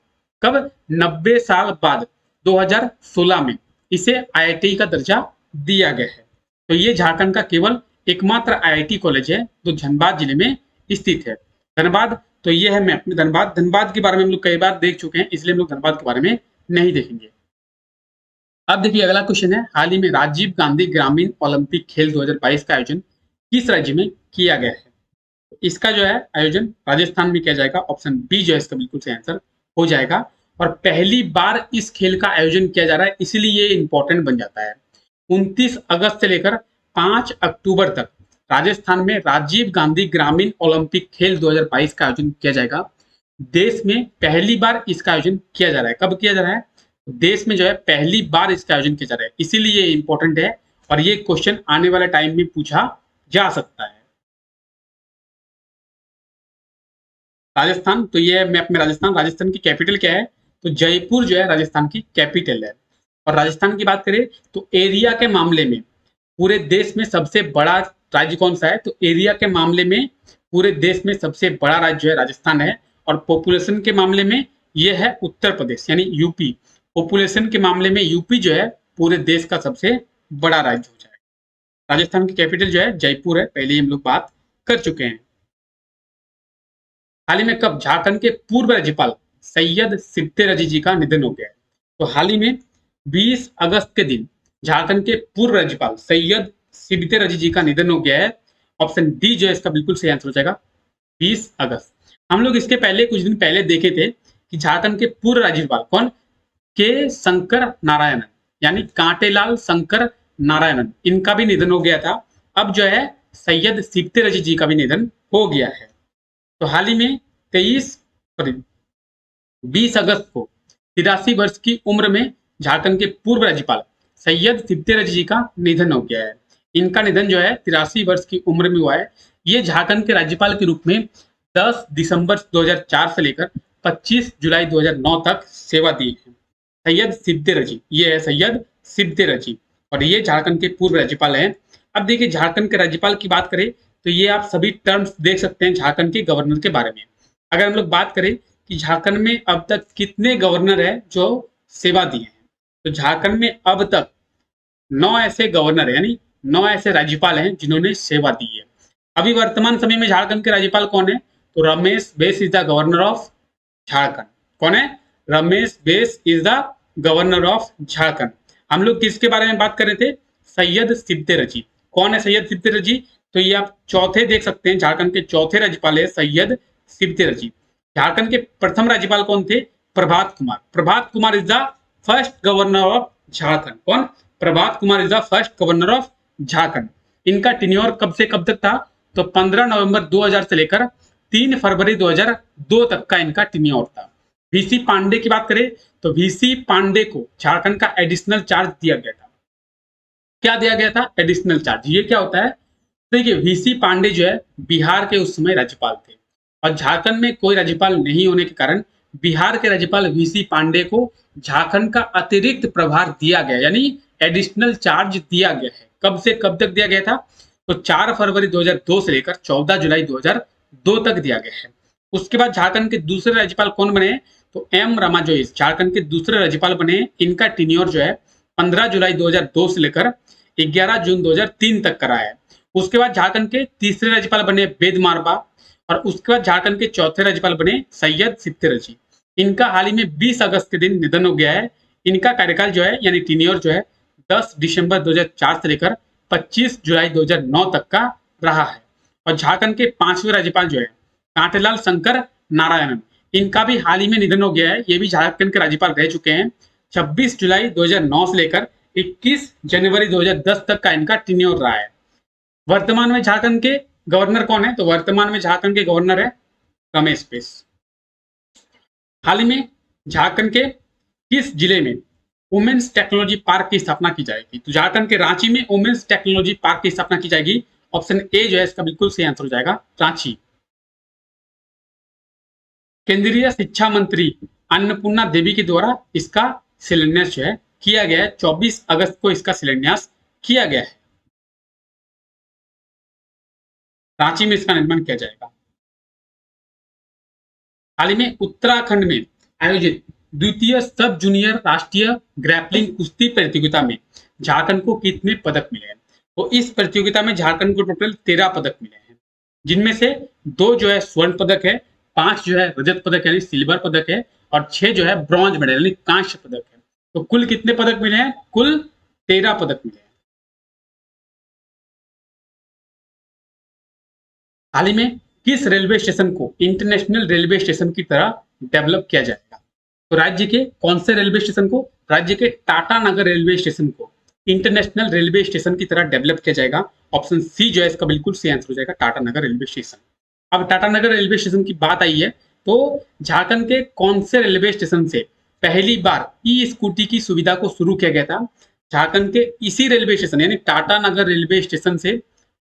कब, 90 साल बाद 2016 में इसे आईआईटी का दर्जा दिया गया है। तो ये झारखंड का केवल एकमात्र आईआईटी कॉलेज है जो धनबाद जिले में स्थित है। धनबाद, तो ये है मैप में धनबाद। धनबाद के बारे में हम लोग कई बार देख चुके हैं, इसलिए हम लोग धनबाद के बारे में नहीं देखेंगे। अब देखिए अगला क्वेश्चन है, हाल ही में राजीव गांधी ग्रामीण ओलंपिक खेल 2022 का आयोजन किस राज्य में किया गया है। इसका जो है आयोजन राजस्थान में किया जाएगा। ऑप्शन बी जो है इसका बिल्कुल सही आंसर हो जाएगा। और पहली बार इस खेल का आयोजन किया जा रहा है, इसलिए ये इंपॉर्टेंट बन जाता है। 29 अगस्त से लेकर 5 अक्टूबर तक राजस्थान में राजीव गांधी ग्रामीण ओलंपिक खेल 2022 का आयोजन किया जाएगा। देश में पहली बार इसका आयोजन किया जा रहा है। कब किया जा रहा है, देश में जो है पहली बार इसका आयोजन किया जा रहा है, इसीलिए ये इंपॉर्टेंट है, और ये क्वेश्चन आने वाले टाइम में पूछा जा सकता है। राजस्थान, तो ये मैप में राजस्थान, राजस्थान की कैपिटल क्या है, तो जयपुर जो है राजस्थान की कैपिटल है। और राजस्थान की बात करें तो एरिया के मामले में पूरे देश में सबसे बड़ा राज्य कौन सा है, तो एरिया के मामले में पूरे देश में सबसे बड़ा राज्य जो है राजस्थान है। और पॉपुलेशन के मामले में यह है उत्तर प्रदेश यानी यूपी। पॉपुलेशन के मामले में यूपी जो है पूरे देश का सबसे बड़ा राज्य हो जाएगा। राजस्थान की कैपिटल जो है जयपुर है, पहले ही हम लोग बात कर चुके हैं। हाल ही में कब झारखंड के पूर्व राज्यपाल सैयद सिद्दे रजी जी का निधन हो गया है, तो हाल ही में 20 अगस्त के दिन झारखंड के पूर्व राज्यपाल सैयद सिद्दे रजी जी का निधन हो गया है। ऑप्शन डी जो है इसका बिल्कुल सही आंसर हो जाएगा, 20 अगस्त। हम लोग इसके पहले कुछ दिन पहले देखे थे कि झारखंड के पूर्व राज्यपाल कौन, के शंकर नारायणन यानी कांटेलाल शंकर नारायणन, इनका भी निधन हो गया था। अब जो है सैयद सिद्दे रजी जी का भी निधन हो गया है। तो हाल ही में 20 अगस्त को 83 वर्ष की उम्र में झारखंड के पूर्व राज्यपाल सैयद सिद्दे रजी जी का निधन हो गया है। इनका निधन जो है 83 वर्ष की उम्र में हुआ है। ये झारखंड के राज्यपाल के रूप में 10 दिसंबर 2004 से लेकर 25 जुलाई 2009 तक सेवा दी है। सैयद सिद्दे रजी, ये है सैयद सिद्दे रजी, और ये झारखंड के पूर्व राज्यपाल हैं। अब देखिए झारखंड के राज्यपाल की बात करें तो ये आप सभी टर्म्स देख सकते हैं झारखंड के गवर्नर के बारे में। अगर हम लोग बात करें कि झारखंड में अब तक कितने गवर्नर हैं जो सेवा दी है, तो झारखंड में अब तक 9 ऐसे गवर्नर यानी 9 ऐसे राज्यपाल हैं जिन्होंने सेवा दी है। अभी वर्तमान समय में झारखंड के राज्यपाल कौन है, तो Ramesh Bais is the governor of Jharkhand. कौन है? Ramesh Bais is the governor of Jharkhand. हम लोग किसके बारे में बात कर रहे थे? सैयद सिद्दे रजी। कौन है सैयद सिद्दे रजी? तो ये आप चौथे देख सकते हैं, झारखंड के चौथे राज्यपाल है सैयद सिद्दे रजी। झारखंड के प्रथम राज्यपाल कौन थे? Prabhat Kumar. Prabhat Kumar is the first governor of Jharkhand. कौन? Prabhat Kumar is the first governor of Jharkhand. इनका टेन्योर कब से कब तक था? तो 15 नवंबर 2000 से लेकर 3 फरवरी 2002 तक का इनका टेन्योर था। वीसी पांडे की बात करें तो वीसी पांडे को झारखंड का एडिशनल चार्ज दिया गया था। क्या दिया गया था? Additional charge. ये क्या होता है? देखिए, वीसी पांडे जो है बिहार के उस समय राज्यपाल थे और झारखंड में कोई राज्यपाल नहीं होने के कारण बिहार के राज्यपाल वीसी पांडे को झारखंड का अतिरिक्त प्रभार दिया गया, यानी एडिशनल चार्ज दिया गया है। कब से कब तक दिया गया था? तो 4 फरवरी 2002 से लेकर 14 जुलाई 2002 तक दिया गया है। उसके बाद झारखंड के दूसरे राज्यपाल कौन बने? तो एम रमा जोइस झारखंड के दूसरे राज्यपाल बने। इनका टेन्योर जो है 15 जुलाई 2002 से लेकर 11 जून 2003 तक करा है। उसके बाद झारखंड के तीसरे राज्यपाल बने वेद मारबा और उसके बाद झारखंड के चौथे राज्यपाल बने सैयद सिद्दे रजी। इनका हाल ही में 20 अगस्त के दिन निधन हो गया है। इनका कार्यकाल जो है यानी टेन्योर जो है 10 दिसंबर 2004 से लेकर 25 जुलाई 2009 तक का रहा है। और झारखंड के पांचवें राज्यपाल जो है कांटेलाल शंकर नारायणन, इनका भी हाल ही में निधन हो गया है। ये भी झारखंड के राज्यपाल रह चुके हैं। 26 जुलाई 2009 से लेकर 21 जनवरी 2010 तक का इनका टेन्योर रहा है। वर्तमान में झारखंड के गवर्नर कौन है? तो वर्तमान में झारखंड के गवर्नर है रमेश बैस। हाल ही में झारखंड के किस जिले में वुमेन्स टेक्नोलॉजी पार्क की स्थापना की जाएगी? तो झारखंड के रांची में वुमेन्स टेक्नोलॉजी पार्क की स्थापना की जाएगी। ऑप्शन ए जो है इसका बिल्कुल सही आंसर हो जाएगा, रांची। केंद्रीय शिक्षा मंत्री अन्नपूर्णा देवी के द्वारा इसका शिलान्यास जो है किया गया है। 24 अगस्त को इसका शिलान्यास किया गया है। रांची में इसका निर्माण किया जाएगा। हाल ही में उत्तराखंड में आयोजित द्वितीय सब जूनियर राष्ट्रीय ग्रैपलिंग कुश्ती प्रतियोगिता में झारखंड को कितने पदक मिले हैं? तो इस प्रतियोगिता में झारखंड को टोटल 13 पदक मिले हैं, जिनमें से 2 जो है स्वर्ण पदक है, 5 जो है रजत पदक यानी सिल्वर पदक है और 6 जो है ब्रॉन्ज मेडल यानी कांस्य पदक है। तो कुल कितने पदक मिले हैं? कुल 13 पदक मिले हैं। हाल ही में किस रेलवे स्टेशन को इंटरनेशनल रेलवे स्टेशन की तरह डेवलप किया जाएगा? तो राज्य के कौन से रेलवे स्टेशन को? राज्य के टाटा नगर रेलवे स्टेशन को इंटरनेशनल रेलवे स्टेशन की तरह डेवलप किया जाएगा। ऑप्शन सी जो है इसका बिल्कुल सही आंसर हो जाएगा, टाटा नगर रेलवे स्टेशन। अब टाटा नगर रेलवे स्टेशन की बात आई है तो झारखंड के कौन से रेलवे स्टेशन से पहली बार ई स्कूटी की सुविधा को शुरू किया गया था? झारखंड के इसी रेलवे स्टेशन यानी टाटा नगर रेलवे स्टेशन से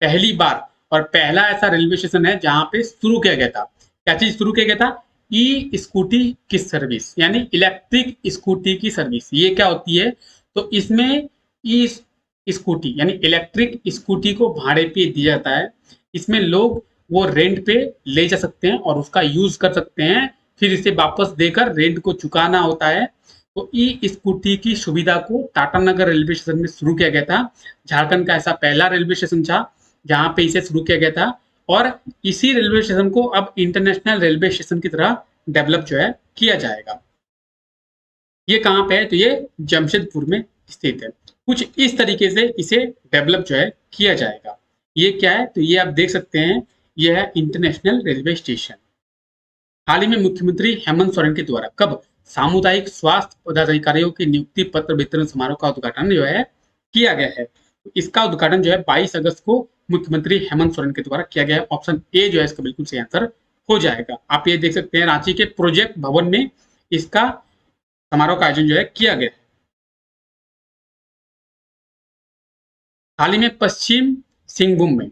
पहली बार और पहला ऐसा रेलवे स्टेशन है जहां पे शुरू किया गया था। क्या चीज शुरू किया गया था? ई स्कूटी की सर्विस यानी इलेक्ट्रिक स्कूटी की सर्विस। ये क्या होती है? तो इसमें ई स्कूटी यानी इलेक्ट्रिक स्कूटी को भाड़े पे दिया जाता है। इसमें लोग वो रेंट पे ले जा सकते हैं और उसका यूज कर सकते हैं, फिर इसे वापस देकर रेंट को चुकाना होता है। तो ई स्कूटी की सुविधा को टाटा नगर रेलवे स्टेशन में शुरू किया गया था। झारखंड का ऐसा पहला रेलवे स्टेशन था जहां पे इसे शुरू किया गया था और इसी रेलवे स्टेशन को अब इंटरनेशनल रेलवे स्टेशन की तरह डेवलप जो है किया जाएगा। ये कहां पे है? तो ये जमशेदपुर में स्थित है। कुछ इस तरीके से इसे डेवलप जो है किया जाएगा। ये क्या है? तो ये आप देख सकते हैं, यह है इंटरनेशनल रेलवे स्टेशन। हाल ही में मुख्यमंत्री हेमंत सोरेन के द्वारा कब सामुदायिक स्वास्थ्य पदाधिकारियों के नियुक्ति पत्र वितरण समारोह का उद्घाटन जो है किया गया है? इसका उद्घाटन जो है 22 अगस्त को मुख्यमंत्री हेमंत सोरेन के द्वारा किया गया है। ऑप्शन ए जो है इसका बिल्कुल सही आंसर हो जाएगा। आप ये देख सकते हैं रांची के प्रोजेक्ट भवन में इसका समारोह का आयोजन जो है किया गया है। हाल ही में पश्चिम सिंहभूम में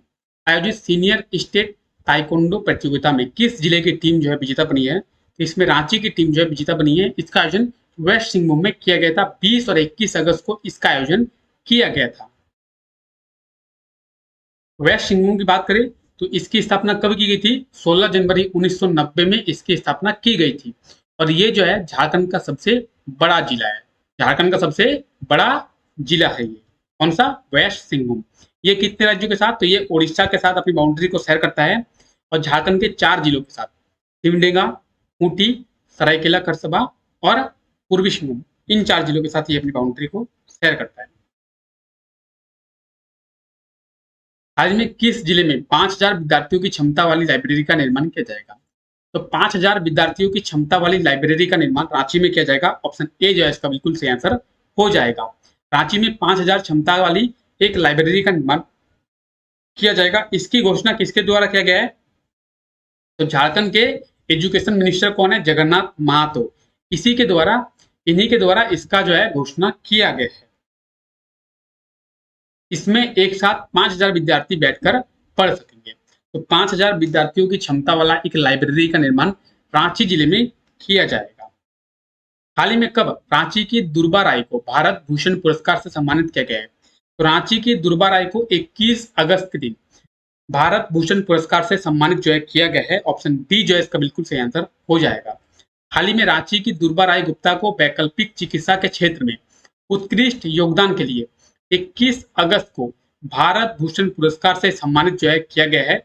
आयोजित सीनियर स्टेट ताइक्वांडो प्रतियोगिता में किस जिले की टीम जो है विजेता बनी है? तो इसमें रांची की टीम जो है विजेता बनी है। इसका आयोजन वेस्ट सिंहभूम में किया गया था। 20 और 21 अगस्त को इसका आयोजन किया गया था। वेस्ट सिंहभूम की बात करें तो इसकी स्थापना कब की गई थी? 16 जनवरी 1990 में इसकी स्थापना की गई थी और ये जो है झारखंड का सबसे बड़ा जिला है। झारखंड का सबसे बड़ा जिला है ये। कौन सा? वेस्ट सिंहभूम। ये कितने राज्यों के साथ? तो ये उड़ीसा के साथ अपनी बाउंड्री को शेयर करता है और झारखंड के 4 जिलों के साथ सिमडेगा, खूंटी, सरायकेला खरसावां और पूर्वी सिंहभूम, इन 4 जिलों के साथ ये अपनी बाउंड्री को शेयर करता है। हाल में किस जिले में 5000 विद्यार्थियों की क्षमता वाली लाइब्रेरी का निर्माण किया जाएगा? तो 5000 विद्यार्थियों की क्षमता वाली लाइब्रेरी का निर्माण रांची में किया जाएगा। ऑप्शन ए जो है इसका बिल्कुल सही आंसर हो जाएगा। रांची में 5000 क्षमता वाली एक लाइब्रेरी का निर्माण किया जाएगा। इसकी घोषणा किसके द्वारा किया गया है? तो झारखंड के एजुकेशन मिनिस्टर कौन है? जगन्नाथ महातो। इन्हीं के द्वारा इसका जो है घोषणा किया गया है। इसमें एक साथ 5000 विद्यार्थी बैठकर पढ़ सकेंगे। तो 5000 विद्यार्थियों की क्षमता वाला एक लाइब्रेरी का निर्माण रांची जिले में किया जाएगा। हाल ही में कब रांची की दुर्बा राय को भारत भूषण पुरस्कार से सम्मानित किया गया है? तो रांची की दुर्बा राय को 21 अगस्त के दिन भारत भूषण पुरस्कार से सम्मानित जो है किया गया है। ऑप्शन डी जो है इसका बिल्कुल सही आंसर हो जाएगा। हाल ही में रांची की दुर्बा राय गुप्ता को वैकल्पिक चिकित्सा के क्षेत्र में उत्कृष्ट योगदान के लिए 21 अगस्त को भारत भूषण पुरस्कार से सम्मानित जो है किया गया है।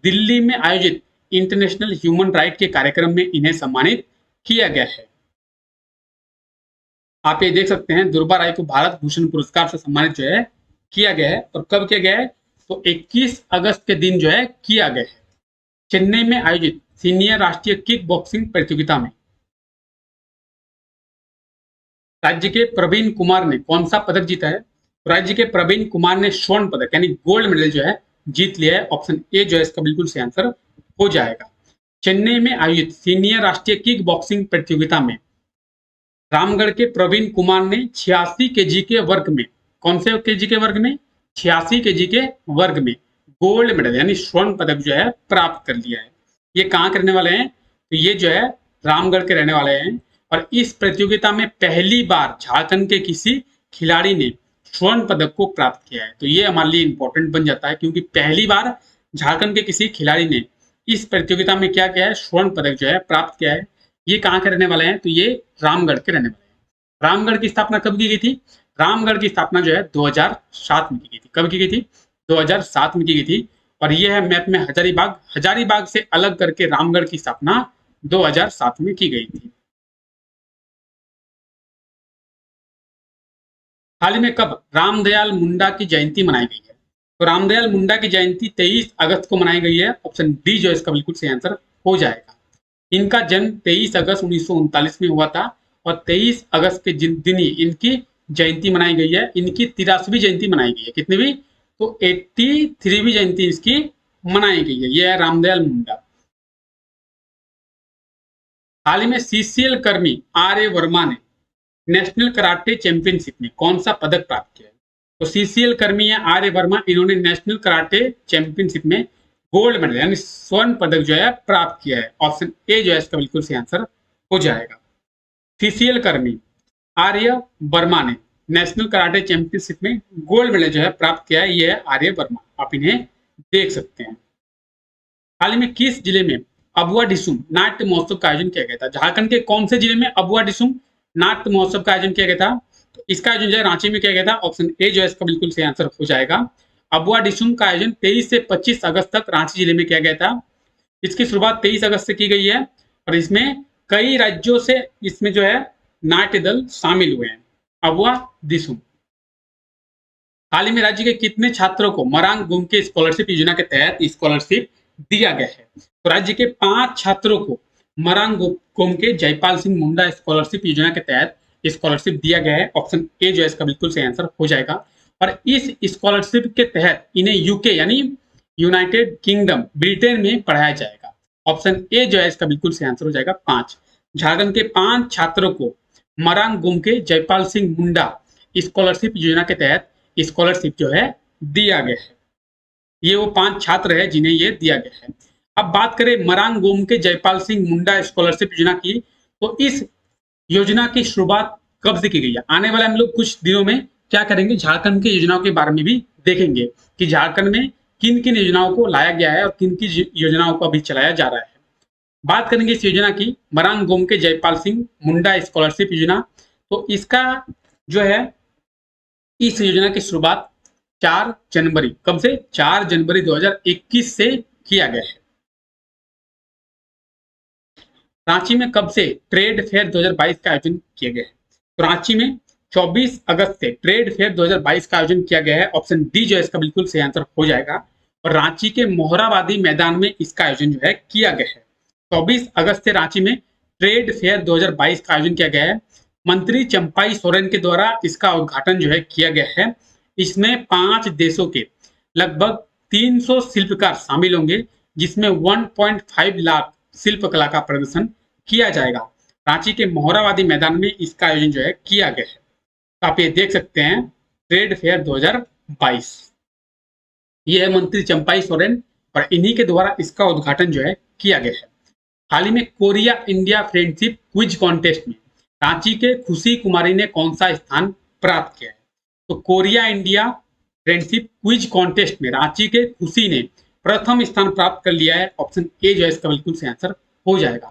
दिल्ली में आयोजित इंटरनेशनल ह्यूमन राइट के कार्यक्रम में इन्हें सम्मानित किया गया है। आप ये देख सकते हैं दुर्बा राय को भारत भूषण पुरस्कार से सम्मानित जो है किया गया है। और कब किया गया है? तो 21 अगस्त के दिन जो है किया गया है, चेन्नई में आयोजित सीनियर राष्ट्रीय किक बॉक्सिंग प्रतियोगिता में। राज्य के प्रवीण कुमार ने कौन सा पदक जीता है? राज्य के प्रवीण कुमार ने स्वर्ण पदक यानी गोल्ड मेडल जो है जीत लिया है। ऑप्शन ए जो है इसका बिल्कुल सही आंसर हो जाएगा। चेन्नई में आयोजित सीनियर राष्ट्रीय किक बॉक्सिंग प्रतियोगिता में रामगढ़ के प्रवीण कुमार ने 86 केजी के वर्ग में, कौन से केजी के वर्ग में? 86 केजी के वर्ग में गोल्ड मेडल यानी स्वर्ण पदक जो है प्राप्त कर लिया है। ये कहाँ के रहने वाले हैं? तो ये जो है रामगढ़ के रहने वाले हैं। और इस प्रतियोगिता में पहली बार झारखंड के किसी खिलाड़ी ने स्वर्ण पदक को प्राप्त किया है। तो ये हमारे लिए इंपॉर्टेंट बन जाता है क्योंकि पहली बार झारखंड के किसी खिलाड़ी ने इस प्रतियोगिता में क्या किया है? स्वर्ण पदक जो है प्राप्त किया है। ये कहाँ के रहने वाले हैं? तो ये रामगढ़ के रहने वाले हैं। रामगढ़ की स्थापना कब की गई थी? रामगढ़ की स्थापना जो है 2007 में की गई थी। कब की गई थी? 2007 में की गई थी। और ये है मैप में हजारीबाग से अलग करके रामगढ़ की स्थापना 2007 में की गई थी। हाल ही में कब रामदयाल मुंडा की जयंती मनाई गई है? तो रामदयाल मुंडा की जयंती 23 अगस्त को मनाई गई है। ऑप्शन डी जो इसका बिल्कुल सही आंसर हो जाएगा। इनका जन्म 23 अगस्त 1939 में हुआ था और 23 अगस्त के दिन ही इनकी जयंती मनाई गई है। इनकी 83वीं जयंती मनाई गई है। कितनी भी? तो 83वीं जयंती इसकी मनाई गई है। यह है रामदयाल मुंडा। हाल ही में सीसीएल कर्मी आर्य वर्मा ने नेशनल कराटे चैंपियनशिप में कौन सा पदक प्राप्त किया है? तो सीसीएल कर्मी है आर्य वर्मा, इन्होंने नेशनल कराटे चैंपियनशिप में गोल्ड मेडल यानी स्वर्ण पदक जो है प्राप्त किया है। ऑप्शन ए जो है इसका बिल्कुल सही आंसर हो जाएगा। सीसीएल कर्मी आर्य वर्मा ने नेशनल कराटे चैंपियनशिप में गोल्ड मेडल जो है प्राप्त किया है। यह है आर्य वर्मा, आप इन्हें देख सकते हैं। हाल ही में किस जिले में अबुआ डिसुम नाट्य महोत्सव का आयोजन किया गया था? झारखंड के कौन से जिले में अबुआ डिसुम नाट्य महोत्सव का आयोजन किया गया था? तो इसका आयोजन जो है रांची में किया गया था। ऑप्शन ए जो है इसका बिल्कुल सही आंसर हो जाएगा। अबुआ डिसुम का आयोजन 23 से 25 अगस्त तक रांची जिले में किया गया था। इसकी शुरुआत 23 अगस्त से की गई है और इसमें कई राज्यों से इसमें जो है नाट्य दल शामिल हुए हैं। अबुआ डिसुम। हाल ही में राज्य के कितने छात्रों को मरांग गुमके स्कॉलरशिप योजना के तहत स्कॉलरशिप दिया गया है? तो राज्य के 5 छात्रों को मरांग गुमके जयपाल सिंह मुंडा स्कॉलरशिप योजना के तहत स्कॉलरशिप दिया गया है। ऑप्शन ए जो है इसका बिल्कुल सही आंसर हो जाएगा। और इस स्कॉलरशिप के तहत इन्हें यूके यानी यूनाइटेड किंगडम ब्रिटेन में पढ़ाया जाएगा। ऑप्शन ए जो है इसका बिल्कुल सही आंसर हो जाएगा 5। झारखंड के 5 छात्रों को मरांग गुमके जयपाल सिंह मुंडा स्कॉलरशिप योजना के तहत स्कॉलरशिप जो है दिया गया है। ये वो 5 छात्र है जिन्हें ये दिया गया है। अब बात करें मरांग गुमके जयपाल सिंह मुंडा स्कॉलरशिप योजना की, तो इस योजना की शुरुआत कब से की गई है? आने वाले हम लोग कुछ दिनों में क्या करेंगे, झारखंड की योजनाओं के बारे में भी देखेंगे कि झारखंड में किन किन योजनाओं को लाया गया है और किन किन योजनाओं को अभी चलाया जा रहा है। बात करेंगे इस योजना की, मरांग गुमके जयपाल सिंह मुंडा स्कॉलरशिप योजना। तो इसका जो है इस योजना की शुरुआत 4 जनवरी, कब से? 4 जनवरी 2021 से किया गया है। रांची में कब से ट्रेड फेयर 2022 का आयोजन किया गया है? तो रांची में 24 अगस्त से ट्रेड फेयर 2022 का आयोजन किया गया है। ऑप्शन डी जो है इसका बिल्कुल सही आंसर हो जाएगा। और रांची के मोहराबादी मैदान में इसका आयोजन जो है किया गया है। 24 अगस्त से रांची में ट्रेड फेयर 2022 का आयोजन किया गया है। मंत्री चंपाई सोरेन के द्वारा इसका उद्घाटन जो है किया गया है। इसमें 5 देशों के लगभग 300 शिल्पकार शामिल होंगे, जिसमें 1.5 लाख शिल्पकला का प्रदर्शन किया जाएगा। रांची के मोहराबादी मैदान में इसका आयोजन जो है किया गया है। तो आप ये देख सकते हैं ट्रेड फेयर 2022। ये है मंत्री चंपाई सोरेन और इन्हीं के द्वारा इसका उद्घाटन जो है किया गया है। हाल ही में Korea India friendship quiz contest में रांची के खुशी कुमारी ने कौन सा स्थान प्राप्त किया है? तो Korea India friendship quiz contest में रांची के खुशी ने प्रथम स्थान प्राप्त कर लिया है। ऑप्शन ए जो है इसका बिल्कुल सही आंसर हो जाएगा।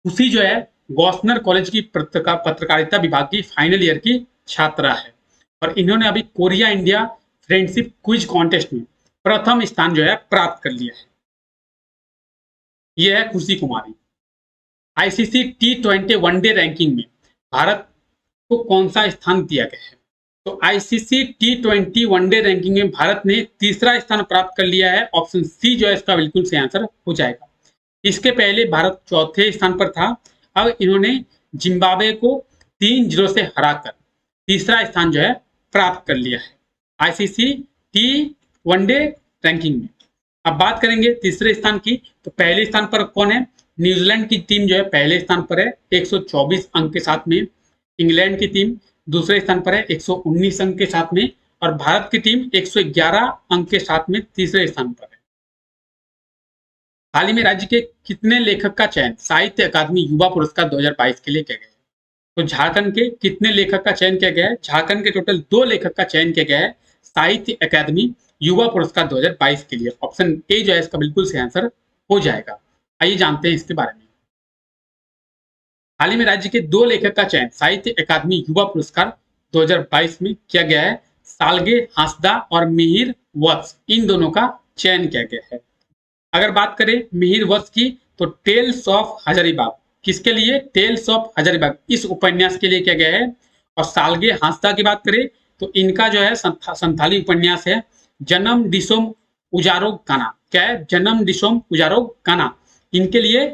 खुशी जो है गॉसनर कॉलेज की पत्रकारिता विभाग की फाइनल ईयर की छात्रा है और इन्होंने अभी Korea India friendship quiz contest में प्रथम स्थान जो है प्राप्त कर लिया है। यह है खुशी कुमारी। आईसीसी T20 वनडे रैंकिंग में भारत को कौन सा स्थान दिया गया है? तो आईसीसी T20 वनडे रैंकिंग में भारत ने तीसरा स्थान प्राप्त कर लिया है। ऑप्शन सी जो है इसका बिल्कुल सही आंसर हो जाएगा। इसके पहले भारत चौथे स्थान पर था। अब इन्होंने जिम्बाब्वे को 3-0 से हराकर तीसरा स्थान जो है प्राप्त कर लिया है आईसीसी टी वनडे रैंकिंग में। अब बात करेंगे तीसरे स्थान की। तो पहले स्थान पर कौन है? न्यूजीलैंड की टीम जो है पहले स्थान पर है 124 अंक के साथ में। इंग्लैंड की टीम दूसरे स्थान पर है 119 अंक के साथ में। और भारत की टीम 111 अंक के साथ में तीसरे स्थान पर है। हाल ही में राज्य के कितने लेखक का चयन साहित्य अकादमी युवा पुरस्कार 2022 के लिए किया गया है? तो झारखंड के कितने लेखक का चयन किया गया है? झारखंड के टोटल 2 लेखक का चयन किया गया है साहित्य अकादमी युवा पुरस्कार 2022 के लिए। ऑप्शन ए जो है इसका बिल्कुल सही आंसर हो जाएगा। आइए जानते हैं इसके बारे में। हाल ही में राज्य के 2 लेखक का चयन साहित्य अकादमी युवा पुरस्कार 2022 में किया गया है। सालगे हांसदा और मिहिर वत्स, इन दोनों का चयन किया गया है। अगर बात करें मिहिर वत्स की तो टेल्स ऑफ हजारीबाग, किसके लिए? टेल्स ऑफ हजारीबाग इस उपन्यास के लिए किया गया है। और सालगे हांसदा की बात करें तो इनका जो है संथाली उपन्यास है जन्म डिसोम उजारो गाना। क्या है? जन्म डिसोम उजारो गाना। इनके लिए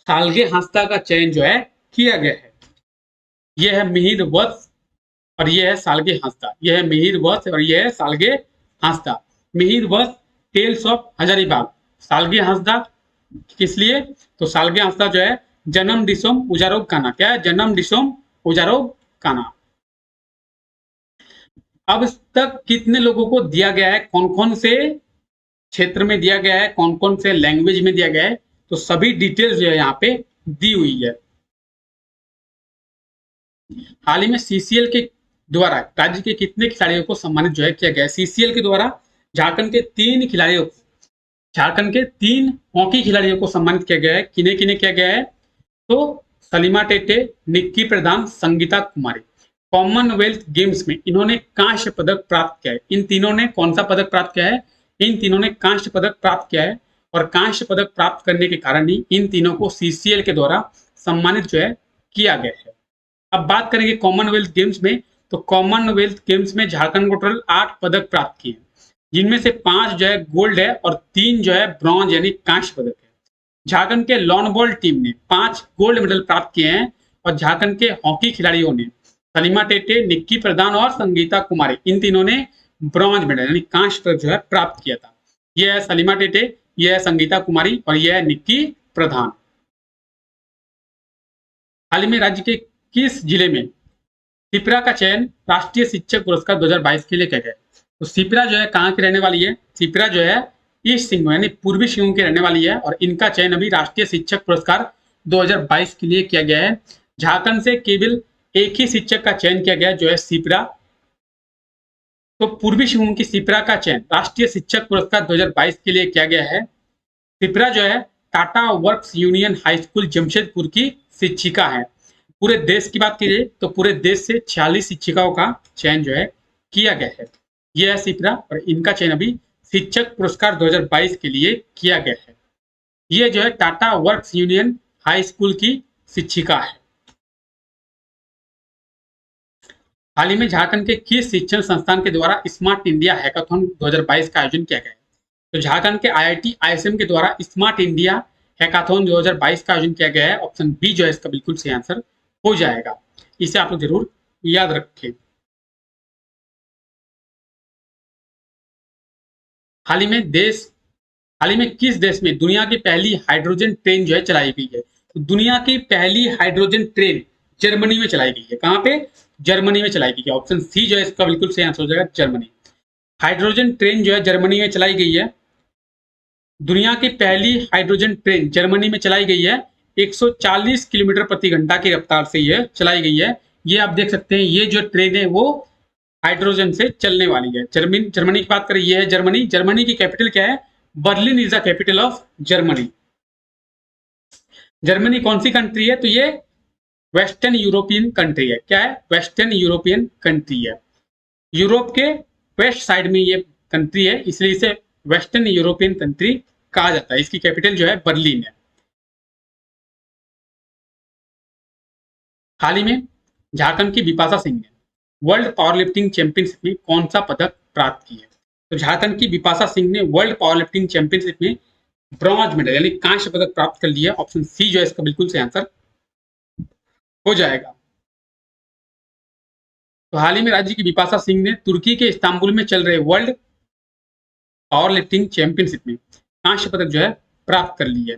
सालगे हांसदा का चयन जो है किया गया है। यह है मिहिर वत्स और यह है सालगे हांसदा। यह है मिहिर वत्स और यह है सालगे हांसदा। मिहिर वत्स टेल्स ऑफ हजारीबाग, सालगे हांसदा किस लिए? तो सालगे हांसदा जो है जन्म डिसोम उजारो गाना। क्या है? जन्म डिसोम उजारो गाना। अब तक कितने लोगों को दिया गया है? कौन कौन से क्षेत्र में दिया गया है? कौन कौन से लैंग्वेज में दिया गया है? तो सभी डिटेल्स जो है यहाँ पे दी हुई है। हाल ही में सीसीएल के द्वारा राज्य के कितने खिलाड़ियों को सम्मानित जो है किया गया है? सीसीएल के द्वारा झारखंड के 3 खिलाड़ियों को, झारखंड के 3 हॉकी खिलाड़ियों को सम्मानित किया गया है। किन्हें किन्हें किया गया है? तो सलीमा टेटे, निक्की प्रधान, संगीता कुमारी। कॉमनवेल्थ गेम्स में इन्होंने कांस्य पदक प्राप्त किया है। इन तीनों ने कौन सा पदक प्राप्त किया है? इन तीनों ने कांस्य पदक प्राप्त किया है। और कांस्य पदक प्राप्त करने के कारण ही इन तीनों को सीसीएल के द्वारा सम्मानित जो है किया गया है। अब बात करेंगे कॉमनवेल्थ गेम्स में। तो कॉमनवेल्थ गेम्स में झारखंड को टोटल 8 पदक प्राप्त किए हैं, जिनमें से 5 जो है गोल्ड है और 3 जो है ब्रॉन्ज यानी कांस्य पदक है। झारखंड के लॉन बॉल टीम ने 5 गोल्ड मेडल प्राप्त किए हैं और झारखंड के हॉकी खिलाड़ियों ने सलीमा टेटे, निक्की प्रधान और संगीता कुमारी, इन तीनों ने ब्रॉन्ज मेडल यानी कांस्य पदक जो है प्राप्त किया था। यह है सलीमा टेटे, यह है संगीता कुमारी और यह है निक्की प्रधान। हाल ही में राज्य के किस जिले में सिप्रा का चयन राष्ट्रीय शिक्षक पुरस्कार 2022 के लिए किया गया? तो सिप्रा जो है कहाँ की रहने वाली है? सिप्रा जो है ईस्ट सिंहभूम यानी पूर्वी सिंहभूम की रहने वाली है और इनका चयन अभी राष्ट्रीय शिक्षक पुरस्कार 2022 के लिए किया गया है। झारखंड से केवल एक ही शिक्षक का चयन किया गया जो है सिप्रा। तो पूर्वी सिंहभूम की सिप्रा का चयन राष्ट्रीय शिक्षक पुरस्कार 2022 के लिए किया गया है। सिप्रा जो है Tata works union high school Jamshedpur की शिक्षिका है। पूरे देश की बात कीजिए तो पूरे देश से 46 शिक्षिकाओं का चयन जो है किया गया है। यह है सिप्रा और इनका चयन अभी शिक्षक पुरस्कार 2022 के लिए किया गया है। यह जो है Tata works union high school की शिक्षिका है। हाल ही में झारखंड के किस शिक्षण संस्थान के द्वारा स्मार्ट इंडिया हैकाथन 2022 का आयोजन किया गया है? तो झारखंड के IIT ISM के द्वारा स्मार्ट इंडिया हैकाथन 2022 का आयोजन किया गया है। ऑप्शन बी जो है इसका बिल्कुल सही आंसर हो जाएगा। इसे आप लोग जरूर याद रखें। हाल ही में किस देश में दुनिया की पहली हाइड्रोजन ट्रेन जो है चलाई गई है? तो दुनिया की पहली हाइड्रोजन ट्रेन जर्मनी में चलाई गई है। कहां पे? जर्मनी में चलाई गई है। ऑप्शन सी जो है इसका बिल्कुल सही आंसर हो जाएगा, जर्मनी। हाइड्रोजन ट्रेन जो है जर्मनी में चलाई गई है। दुनिया की पहली हाइड्रोजन ट्रेन जर्मनी में चलाई गई है। 140 किलोमीटर प्रति घंटा की रफ्तार से यह चलाई गई है। ये आप देख सकते हैं, ये जो ट्रेन है वो हाइड्रोजन से चलने वाली है। जर्मनी की बात करें, ये है जर्मनी। जर्मनी की कैपिटल क्या है? Berlin is the capital of Germany. Germany कौन सी कंट्री है? तो ये वेस्टर्न यूरोपियन कंट्री है। क्या है? वेस्टर्न यूरोपियन कंट्री है। यूरोप के वेस्ट साइड में ये कंट्री है, इसलिए इसे वेस्टर्न यूरोपियन कंट्री कहा जाता है। इसकी कैपिटल जो है बर्लिन है। हाल ही में झारखंड की बिपाशा सिंह ने वर्ल्ड पावर लिफ्टिंग चैंपियनशिप में कौन सा पदक प्राप्त किया है? तो झारखंड की बिपाशा सिंह ने वर्ल्ड पावर लिफ्टिंग चैंपियनशिप में ब्रॉन्ज मेडल यानी कांस्य पदक प्राप्त कर लिया। ऑप्शन सी जो है इसका बिल्कुल सही आंसर हो जाएगा। तो हाल ही में राज्य की बिपाशा सिंह ने तुर्की के इस्तांबुल में चल रहे वर्ल्ड पावर लिफ्टिंग चैंपियनशिप में कांस्य पदक जो है प्राप्त कर ली है।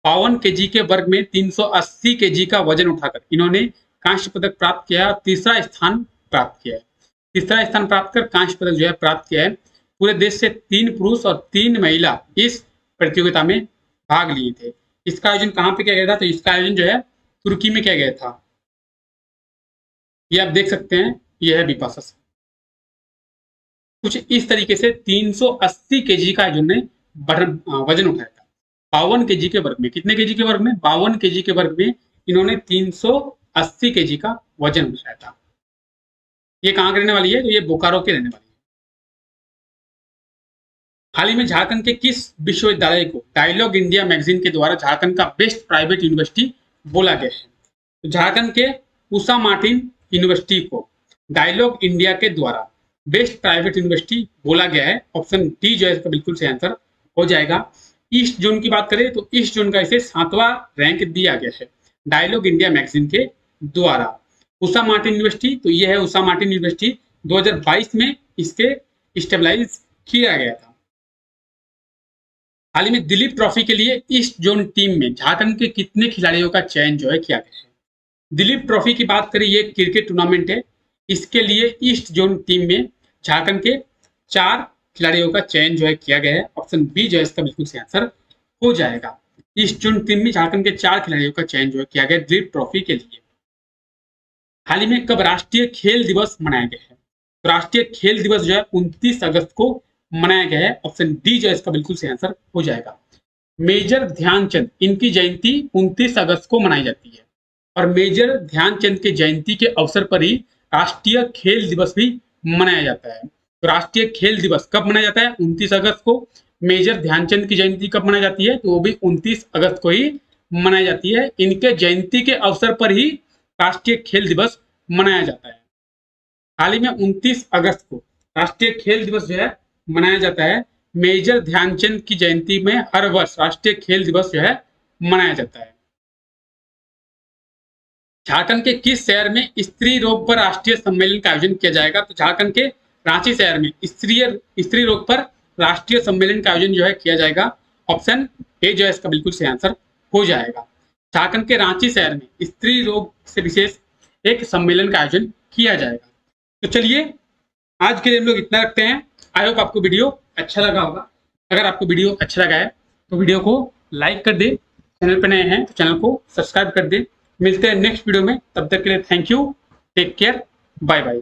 52 केजी के वर्ग में 380 केजी का वजन उठाकर इन्होंने कांस्य पदक प्राप्त किया है। तीसरा स्थान प्राप्त किया है। तीसरा स्थान प्राप्त कर कांस्य पदक जो है प्राप्त किया है। पूरे देश से 3 पुरुष और 3 महिला इस प्रतियोगिता में भाग लिए थे। इसका आयोजन कहां पे किया गया था? तो इसका आयोजन जो है तुर्की में किया गया था। ये आप देख सकते हैं, यह है बिपाशा सिंह। कुछ इस तरीके से 380 केजी का इन्होंने वजन उठाया था। 52 केजी के वर्ग में। कितने केजी के वर्ग में? 52 केजी के वर्ग में इन्होंने 380 केजी का वजन उठाया था। ये कहां के रहने वाली है? तो ये बोकारो के रहने वाली है। हाल ही में झारखंड के किस विश्वविद्यालय को डायलॉग इंडिया मैगजीन के द्वारा झारखंड का बेस्ट प्राइवेट यूनिवर्सिटी बोला गया है? तो झारखंड के उषा मार्टिन यूनिवर्सिटी को डायलॉग इंडिया के द्वारा बेस्ट प्राइवेट यूनिवर्सिटी बोला गया है। ऑप्शन डी जो है इसका बिल्कुल सही आंसर हो जाएगा। ईस्ट जोन की बात करें तो ईस्ट जोन का इसे 7वां रैंक दिया गया है डायलॉग इंडिया मैगजीन के द्वारा। उषा मार्टिन यूनिवर्सिटी, तो यह है उषा मार्टिन यूनिवर्सिटी। 2022 में इसके स्टेबलाइज किया गया था। हाल ही में दिलीप ट्रॉफी के लिए ईस्ट जोन टीम में झारखंड के कितने खिलाड़ियों का चयन जो है किया गया है? दिलीप ट्रॉफी की बात करें, ये क्रिकेट टूर्नामेंट है। इसके लिए ईस्ट जोन टीम में झारखंड के 4 खिलाड़ियों का चयन जो है किया गया है। ऑप्शन बी जो है इसका बिल्कुल सही आंसर हो जाएगा। ईस्ट जोन टीम में झारखंड के 4 खिलाड़ियों का चयन जो है किया गया दिलीप ट्रॉफी के लिए। हाल ही में कब राष्ट्रीय खेल दिवस मनाया गया है? तो राष्ट्रीय खेल दिवस जो है 29 अगस्त को मनाया गया है। ऑप्शन डी जो है इसका बिल्कुल सही आंसर हो जाएगा। मेजर ध्यानचंद, इनकी जयंती 29 अगस्त को मनाई जाती है और मेजर ध्यानचंद के जयंती के अवसर पर ही राष्ट्रीय खेल दिवस भी मनाया जाता है। तो राष्ट्रीय खेल दिवस कब मनाया जाता है? 29 अगस्त को। मेजर ध्यानचंद की जयंती कब मनाई जाती है? तो वो भी 29 अगस्त को ही मनाई जाती है। इनके जयंती के अवसर पर ही राष्ट्रीय खेल दिवस मनाया जाता है। हाल ही में 29 अगस्त को राष्ट्रीय खेल दिवस जो है मनाया जाता है। मेजर ध्यानचंद की जयंती में हर वर्ष राष्ट्रीय खेल दिवस जो है मनाया जाता है। झारखंड के किस शहर में स्त्री रोग पर राष्ट्रीय सम्मेलन का आयोजन किया जाएगा? तो झारखंड के रांची शहर में स्त्री रोग पर राष्ट्रीय सम्मेलन का आयोजन जो है किया जाएगा। ऑप्शन ए जो है इसका बिल्कुल सही आंसर हो जाएगा। झारखंड के रांची शहर में स्त्री रोग से विशेष एक सम्मेलन का आयोजन किया जाएगा। तो चलिए आज के लिए हम लोग इतना रखते हैं। आई होप आपको वीडियो अच्छा लगा होगा। अगर आपको वीडियो अच्छा लगा है तो वीडियो को लाइक कर दे। चैनल पर नए हैं तो चैनल को सब्सक्राइब कर दे। मिलते हैं नेक्स्ट वीडियो में, तब तक के लिए thank you, take care, bye bye.